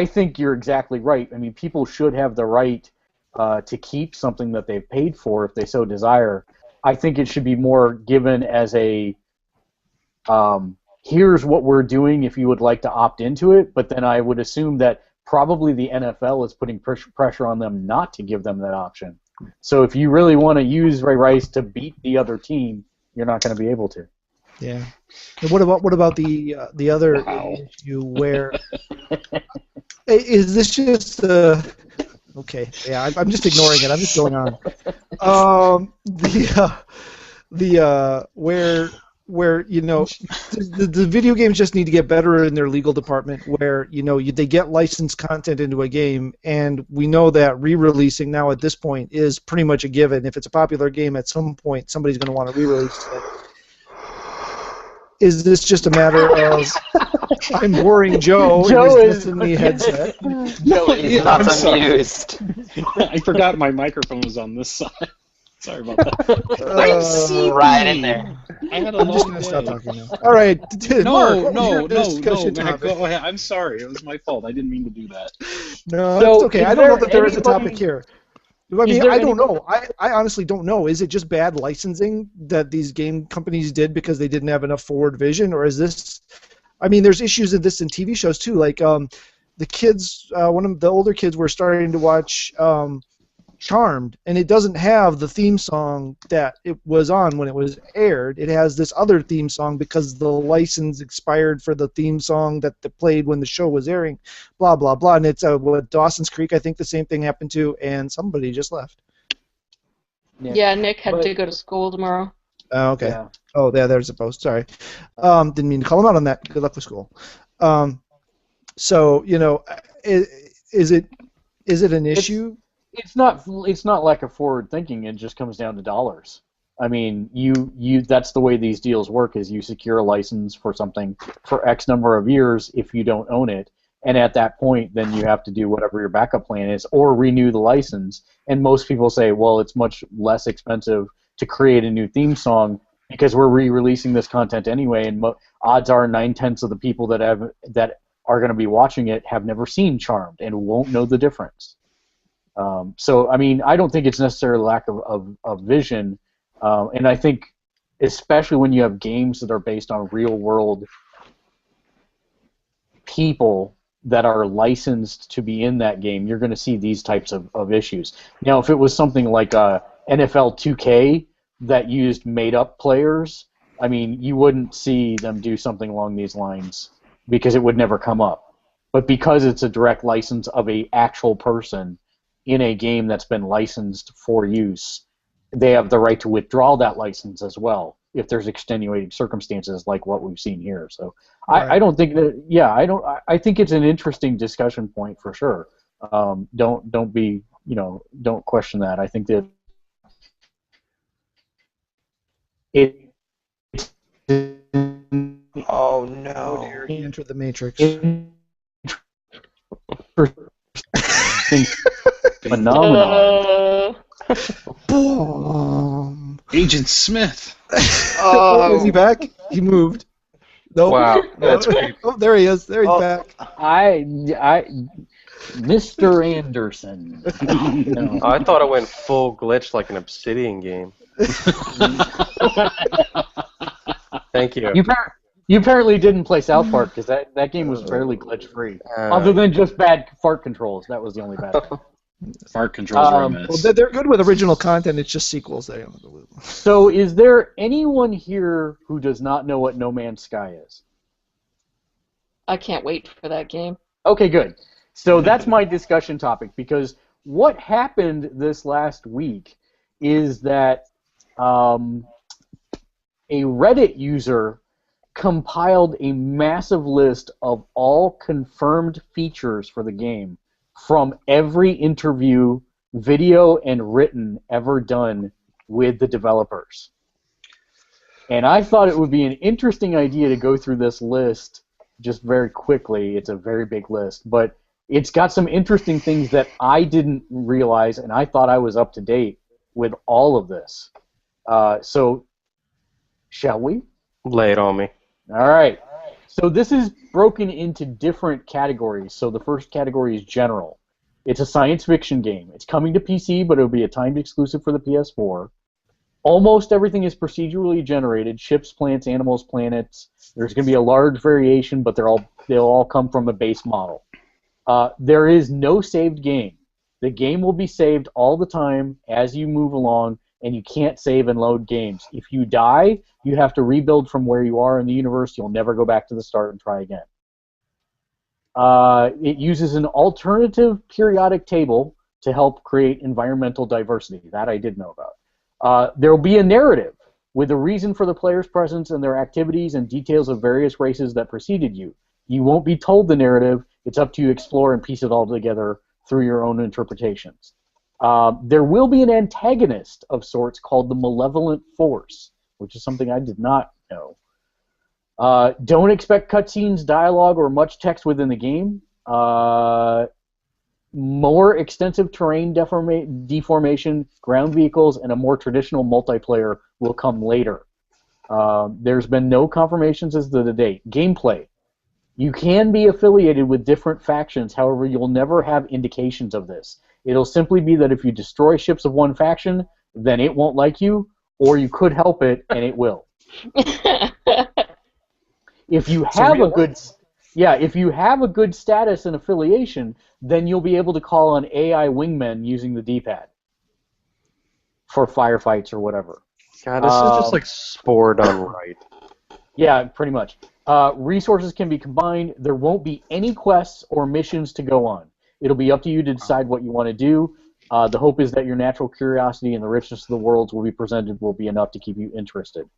think you're exactly right. I mean, people should have the right to keep something that they've paid for if they so desire. I think it should be more given as a here's what we're doing if you would like to opt into it, but then I would assume that probably the NFL is putting pressure on them not to give them that option. So if you really want to use Ray Rice to beat the other team, you're not going to be able to. Yeah. And what about the other issue where is this just okay? Yeah, I'm just ignoring it. I'm just going on. Where the video games just need to get better in their legal department, where they get licensed content into a game, and we know that re-releasing now at this point is pretty much a given. If it's a popular game, at some point somebody's going to want to re-release it. is this just a matter of I'm boring Joe Joe and is he's in the headset? Joe is Yeah, Not I'm sorry. amused. I forgot my microphone was on this side. Sorry about that. I'm sleepy. Right in there. I had a I'm just long going to day. stop talking now. All right, Mark, No, what was your no, discussion Matt, topic? go ahead. I'm sorry. It was my fault. I didn't mean to do that. No, So, it's okay. is I don't know there that there is a anybody- topic here. I mean, there I don't anybody- know. I honestly don't know. Is it just bad licensing that these game companies did because they didn't have enough forward vision, or is this? I mean, there's issues in this in TV shows too. Like the kids, one of the older kids were starting to watch Charmed, and it doesn't have the theme song that it was on when it was aired. It has this other theme song because the license expired for the theme song that they played when the show was airing. Blah blah blah. And it's with Dawson's Creek. I think the same thing happened to, and somebody just left. Yeah, Nick had But- to go to school tomorrow. Oh, okay. Yeah. Oh, yeah, there's a post. Sorry. Didn't mean to call him out on that. Good luck with school. So, you know, is it an issue? It's not lack of forward thinking. It just comes down to dollars. I mean, you that's the way these deals work. Is you secure a license for something for X number of years if you don't own it, and at that point, then you have to do whatever your backup plan is or renew the license. And most people say, well, it's much less expensive to create a new theme song because we're re-releasing this content anyway, and odds are 9/10 of the people that are going to be watching it have never seen Charmed and won't know the difference. So, I mean, I don't think it's necessarily lack of vision, and I think especially when you have games that are based on real-world people that are licensed to be in that game, you're going to see these types of issues. Now, if it was something like NFL 2K that used made-up players, I mean, you wouldn't see them do something along these lines because it would never come up. But because it's a direct license of a actual person in a game that's been licensed for use, they have the right to withdraw that license as well if there's extenuating circumstances like what we've seen here. So Right. I don't think that. Yeah, I think it's an interesting discussion point for sure. Don't be, don't question that. I think that it's Oh Oh, no. dear, he entered the Matrix. phenomenon. Boom. Agent Smith. Oh, is he back? He moved. Nope. Wow, No. that's creepy. Oh, there he is. There he's Oh. back. Mr. Anderson. No. I thought it went full glitch like an Obsidian game. Thank you. You apparently didn't play South Park because that game was fairly glitch free. Other than just bad fart controls, that was the only bad thing. Fart controls were a Well, miss. they're good with original content. It's just sequels. They don't know. So, is there anyone here who does not know what No Man's Sky is? I can't wait for that game. Okay, good. So that's my discussion topic because what happened this last week is that a Reddit user compiled a massive list of all confirmed features for the game from every interview, video, and written ever done with the developers. And I thought it would be an interesting idea to go through this list just very quickly. It's a very big list, but it's got some interesting things that I didn't realize, and I thought I was up to date with all of this. So, shall we? Lay it on me. All right. So this is broken into different categories. So the first category is general. It's a science fiction game. It's coming to PC, but it'll be a timed exclusive for the PS4. Almost everything is procedurally generated: ships, plants, animals, planets. There's going to be a large variation, but they'll all come from a base model. There is no saved game. The game will be saved all the time as you move along, and you can't save and load games. If you die, you have to rebuild from where you are in the universe. You'll never go back to the start and try again. It uses an alternative periodic table to help create environmental diversity. That I did know about. There will be a narrative with a reason for the player's presence and their activities and details of various races that preceded you. You won't be told the narrative. It's up to you to explore and piece it all together through your own interpretations. There will be an antagonist of sorts called the Malevolent Force, which is something I did not know. Don't expect cutscenes, dialogue, or much text within the game. More extensive terrain deformation, ground vehicles, and a more traditional multiplayer will come later. There's been no confirmations as to the date. Gameplay. You can be affiliated with different factions, however, you'll never have indications of this. It'll simply be that if you destroy ships of one faction, then it won't like you, or you could help it, and it will. If you have a good... Yeah, if you have a good status and affiliation, then you'll be able to call on AI wingmen using the D-pad for firefights or whatever. God, this is just like Spore done right. Yeah, pretty much. Resources can be combined. There won't be any quests or missions to go on. It'll be up to you to decide what you want to do. The hope is that your natural curiosity and the richness of the worlds will be enough to keep you interested.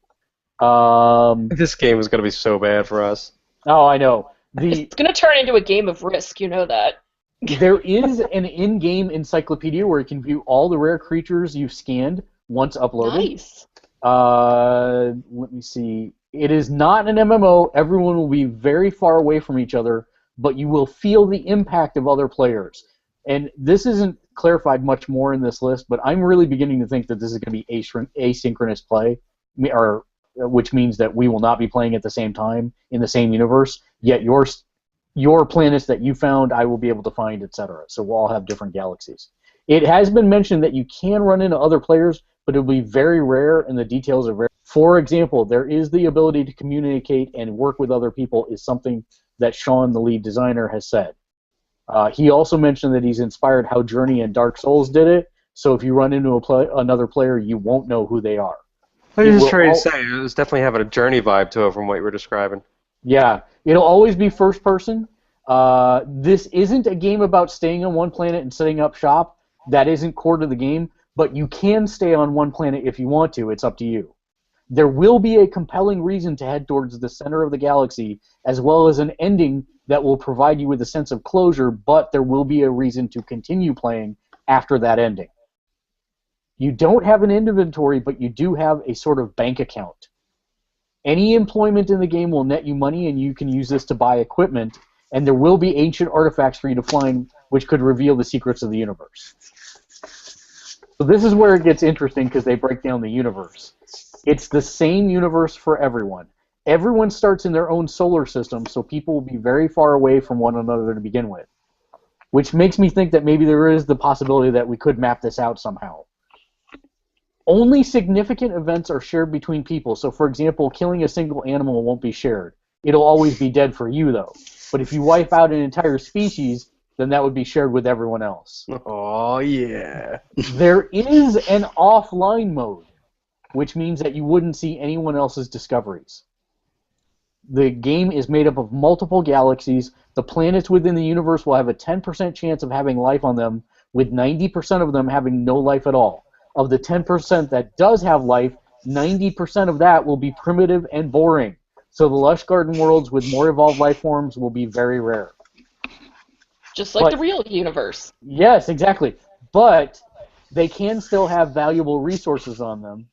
This game is going to be so bad for us. Oh, I know. It's going to turn into a game of Risk, you know that. There is an in-game encyclopedia where you can view all the rare creatures you've scanned once uploaded. Nice. Let me see. It is not an MMO. Everyone will be very far away from each other, but you will feel the impact of other players. And this isn't clarified much more in this list, but I'm really beginning to think that this is going to be asynchronous play, which means that we will not be playing at the same time in the same universe, yet your planets that you found I will be able to find, etc. So we'll all have different galaxies. It has been mentioned that you can run into other players, but it will be very rare and the details are very... For example, there is the ability to communicate and work with other people is something that Sean, the lead designer, has said. He also mentioned that he's inspired how Journey and Dark Souls did it, so if you run into another player, you won't know who they are. I was just trying to say, it was definitely having a Journey vibe to it from what you were describing. Yeah, it'll always be first person. This isn't a game about staying on one planet and setting up shop. That isn't core to the game, but you can stay on one planet if you want to. It's up to you. There will be a compelling reason to head towards the center of the galaxy, as well as an ending that will provide you with a sense of closure, but there will be a reason to continue playing after that ending. You don't have an inventory, but you do have a sort of bank account. Any employment in the game will net you money, and you can use this to buy equipment, and there will be ancient artifacts for you to find which could reveal the secrets of the universe. So this is where it gets interesting because they break down the universe. It's the same universe for everyone. Everyone starts in their own solar system, so people will be very far away from one another to begin with, which makes me think that maybe there is the possibility that we could map this out somehow. Only significant events are shared between people, so for example, killing a single animal won't be shared. It'll always be dead for you, though. But if you wipe out an entire species, then that would be shared with everyone else. Oh, yeah. There is an offline mode, which means that you wouldn't see anyone else's discoveries. The game is made up of multiple galaxies. The planets within the universe will have a 10% chance of having life on them, with 90% of them having no life at all. Of the 10% that does have life, 90% of that will be primitive and boring. So the lush garden worlds with more evolved life forms will be very rare. Just like the real universe. Yes, exactly. But they can still have valuable resources on them,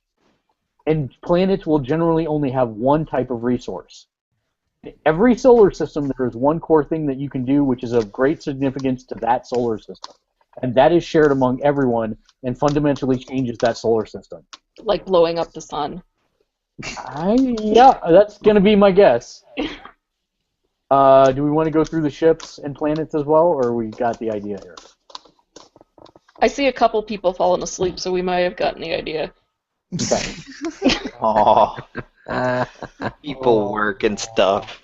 and planets will generally only have one type of resource. In every solar system, there is one core thing that you can do which is of great significance to that solar system, and that is shared among everyone and fundamentally changes that solar system. Like blowing up the sun. Yeah, that's going to be my guess. Do we want to go through the ships and planets as well, or we got the idea here? I see a couple people falling asleep, so we might have gotten the idea. Okay. Oh, people work and stuff.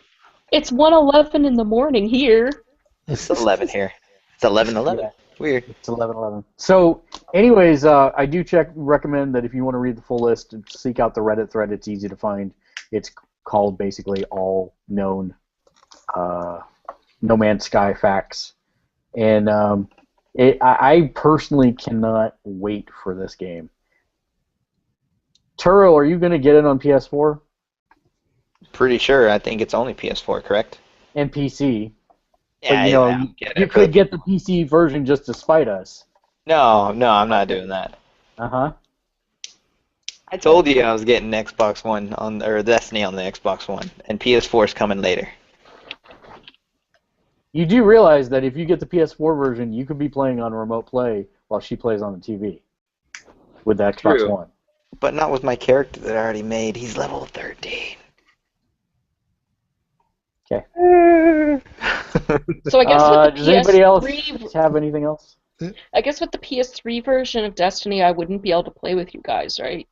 It's 1:11 in the morning here. It's 11 here. It's 11:11. Yeah. Weird. It's 11:11. So, anyways, I do recommend that if you want to read the full list, seek out the Reddit thread. It's easy to find. It's called basically all known No Man's Sky facts, and I personally cannot wait for this game. Turo, are you going to get it on PS4? Pretty sure. I think it's only PS4, correct? And PC. Yeah, But, you know, I'll get it, you could get the PC version just to spite us. No, I'm not doing that. Uh-huh. I told you I was getting Xbox One or Destiny on the Xbox One, and PS4 is coming later. You do realize that if you get the PS4 version, you could be playing on remote play while she plays on the TV with the Xbox True. One. But not with my character that I already made. He's level 13. Okay. So I guess with the Does anybody else PS3 have anything else? I guess with the PS3 version of Destiny, I wouldn't be able to play with you guys, right?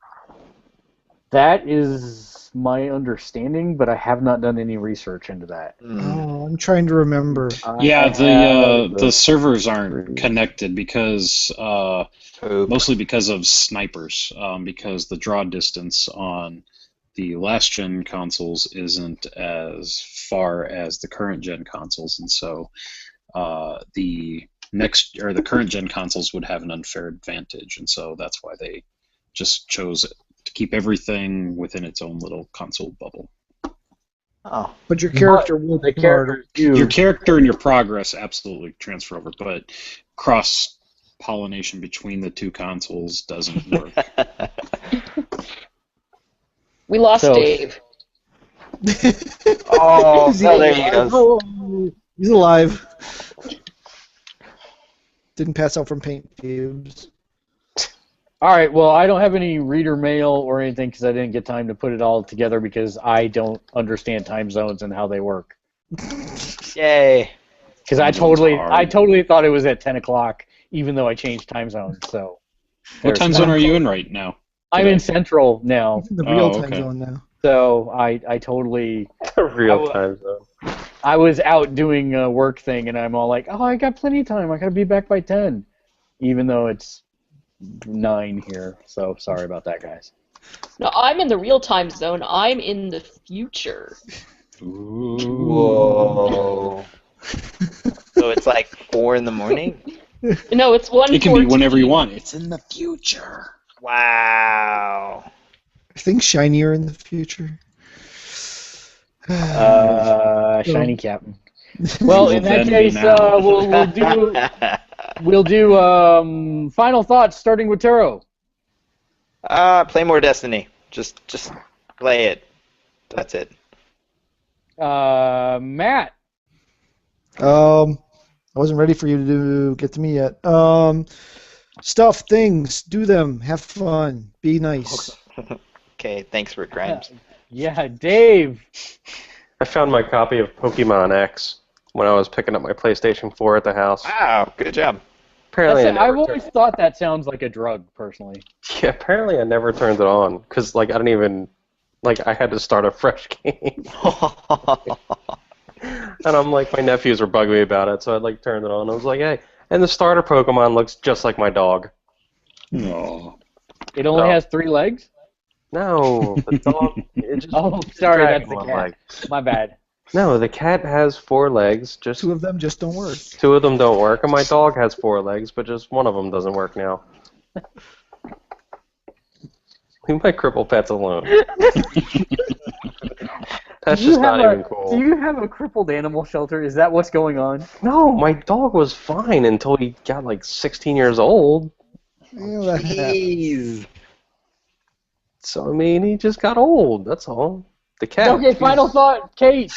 That is my understanding, but I have not done any research into that. Oh, I'm trying to remember. Yeah, I the servers aren't connected because mostly because of snipers. Because the draw distance on the last gen consoles isn't as far as the current gen consoles, and so the current gen consoles would have an unfair advantage, and so that's why they just chose to keep everything within its own little console bubble. Oh. But your character will The be harder. characters do. Your character and your progress absolutely transfer over, but cross pollination between the two consoles doesn't work. We lost So- Dave. Oh, no, there he goes. Oh, he's alive. Didn't pass out from paint cubes. All right, well, I don't have any reader mail or anything because I didn't get time to put it all together because I don't understand time zones and how they work. Yay. Because I totally thought it was at 10 o'clock, even though I changed time zones. So What time zone are you in right now? I'm in Central now, He's in the real time okay. zone now. so I totally Real time zone. I was out doing a work thing, and I'm all like, oh, I got plenty of time. I got to be back by 10, even though it's 9 here. So sorry about that, guys. No, I'm in the real time zone. I'm in the future. Ooh. Whoa. So it's like 4 in the morning? No, it's 1:14. It can be whenever you want. It's in the future. Wow. I think shinier in the future. Shiny Captain. Well, in that Then case, now. we'll do final thoughts, starting with Taro. Play more Destiny. Just play it. That's it. Matt. I wasn't ready for you to get to me yet. Stuff, things, do them, have fun, be nice. Okay, thanks, Rick Grimes. Yeah, Dave. I found my copy of Pokemon X when I was picking up my PlayStation 4 at the house. Wow, good job. Apparently, I've always thought that sounds like a drug, personally. Yeah, apparently I never turned it on because I didn't even I had to start a fresh game. And I'm like, my nephews were bugging me about it, so I turned it on. I was like, hey, and the starter Pokemon looks just like my dog. No. It only No. has 3 legs? No, the dog. It just, Oh, sorry, that's dragged the one cat. leg. My bad. No, the cat has 4 legs. Just 2 of them just don't work. 2 of them don't work, and my dog has 4 legs, but just one of them doesn't work now. Leave my cripple pets alone. That's just not even cool. Do you have a crippled animal shelter? Is that what's going on? No, my dog was fine until he got 16 years old. Yeah, that happens. Jeez. So, I mean, he just got old, that's all. The cat. Okay, final thought, Kate.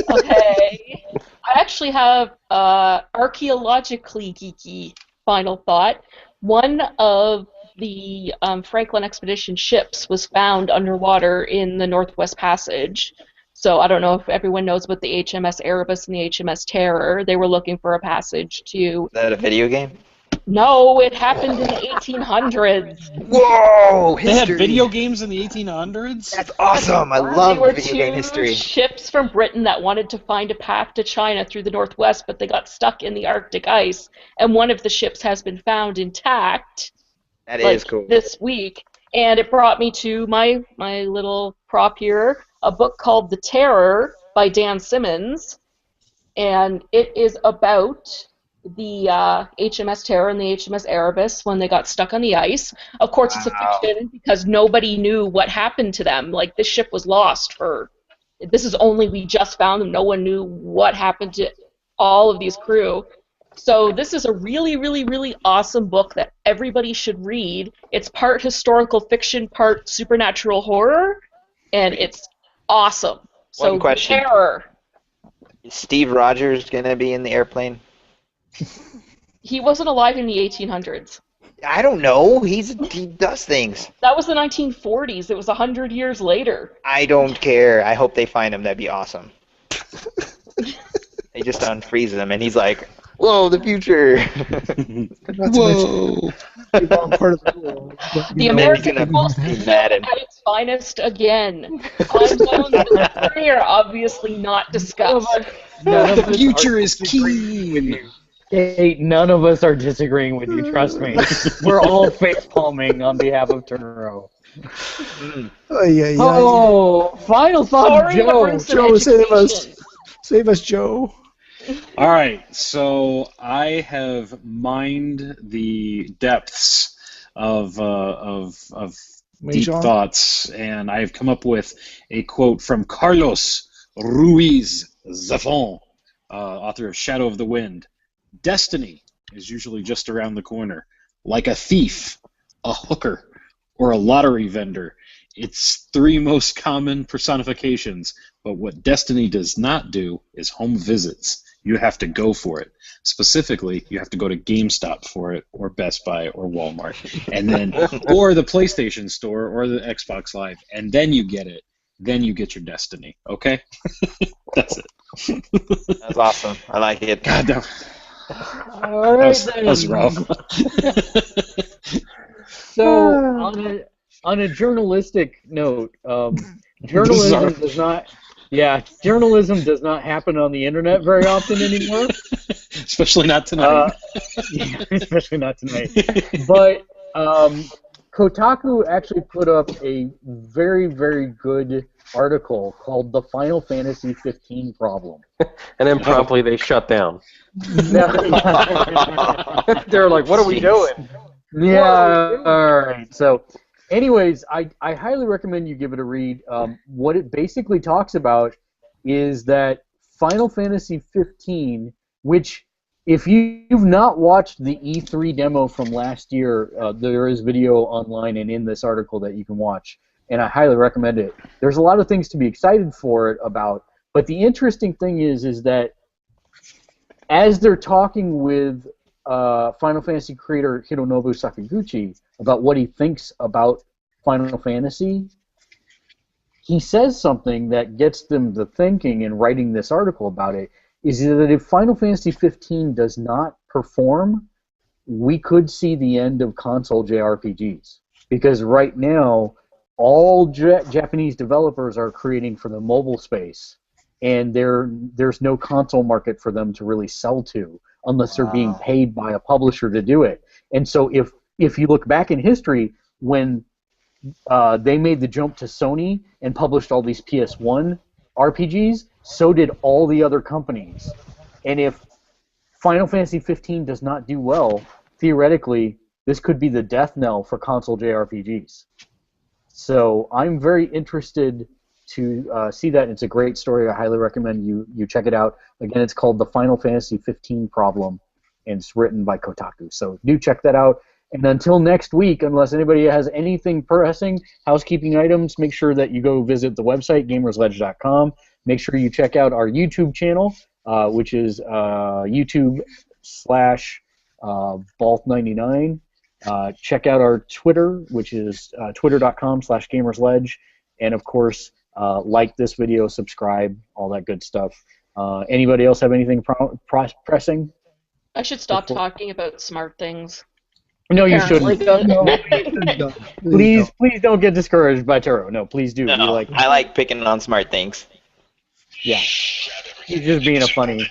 Okay. I actually have archaeologically geeky final thought. One of the Franklin expedition ships was found underwater in the Northwest Passage. So I don't know if everyone knows about the HMS Erebus and the HMS Terror. They were looking for a passage to... Is that a video game? No, it happened in the 1800s. Whoa! They had History. video games in the 1800s? That's awesome. I love They were video game two history. ships from Britain that wanted to find a path to China through the Northwest, but they got stuck in the Arctic ice. And one of the ships has been found intact. That is cool. This week, and it brought me to my little prop here, a book called The Terror by Dan Simmons, and it is about the HMS Terror and the HMS Erebus when they got stuck on the ice. Of course, it's a fiction because nobody knew what happened to them. This ship was lost for... we just found them. No one knew what happened to all of these crew. So this is a really, really, really awesome book that everybody should read. It's part historical fiction, part supernatural horror, and it's awesome. So One question. Terror. Is Steve Rogers going to be in the airplane? He wasn't alive in the 1800s. I don't know. He does things. That was the 1940s. It was 100 years later. I don't care. I hope they find him. That'd be awesome. They just unfreeze him, and he's like, "Whoa, the future!" Whoa! Part of the world. The American gonna Post be is mad at its finest again. Time zones and theory are obviously not discussed. The future is keen. Kate, none of us are disagreeing with you, trust me. We're all face-palming on behalf of Turo. Oh, final thought, Sorry, Joe. but Joe, save us. education. Save us, Joe. All right, so I have mined the depths of deep Mahjong? thoughts, and I have come up with a quote from Carlos Ruiz Zafón, author of Shadow of the Wind. Destiny is usually just around the corner, like a thief, a hooker, or a lottery vendor. Its three most common personifications, but what destiny does not do is home visits. You have to go for it. Specifically, you have to go to GameStop for it, or Best Buy, or Walmart, and then, or the PlayStation Store, or the Xbox Live, and then you get it. Then you get your destiny. Okay, that's it. That's awesome. I like it. God, All right, that was rough. So, on a journalistic note, journalism does not. Yeah, journalism does not happen on the internet very often anymore. Especially not tonight. Yeah, especially not tonight. But Kotaku actually put up a very, very good article called "The Final Fantasy 15 Problem." And then promptly they shut down. They're like, what are we doing? Yeah, all right. So, anyways, I highly recommend you give it a read. What it basically talks about is that Final Fantasy 15, which, if you've not watched the E3 demo from last year, there is video online and in this article that you can watch, and I highly recommend it. There's a lot of things to be excited for it about, but the interesting thing is that as they're talking with Final Fantasy creator Hironobu Sakaguchi about what he thinks about Final Fantasy, he says something that gets them to thinking and writing this article about it, is that if Final Fantasy 15 does not perform, we could see the end of console JRPGs. Because right now, all Japanese developers are creating for the mobile space, and there's no console market for them to really sell to unless they're being paid by a publisher to do it. And so if you look back in history, when they made the jump to Sony and published all these PS1 RPGs, so did all the other companies. And if Final Fantasy 15 does not do well, theoretically, this could be the death knell for console JRPGs. So I'm very interested to see that. It's a great story. I highly recommend you check it out. Again, it's called The Final Fantasy 15 Problem, and it's written by Kotaku. So do check that out. And until next week, unless anybody has anything pressing, housekeeping items, make sure that you go visit the website, gamersledge.com. Make sure you check out our YouTube channel, which is YouTube/Balth99. Check out our Twitter, which is twitter.com/gamersledge. And, of course, like this video, subscribe, all that good stuff. Anybody else have anything pressing? I should stop talking about smart things. No, you Apparently. shouldn't. Please don't get discouraged by Turo. No, please do. No, I like picking on smart things. Yeah. He's just being a funny.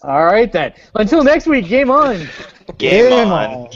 All right, then. Until next week, game on. Game on.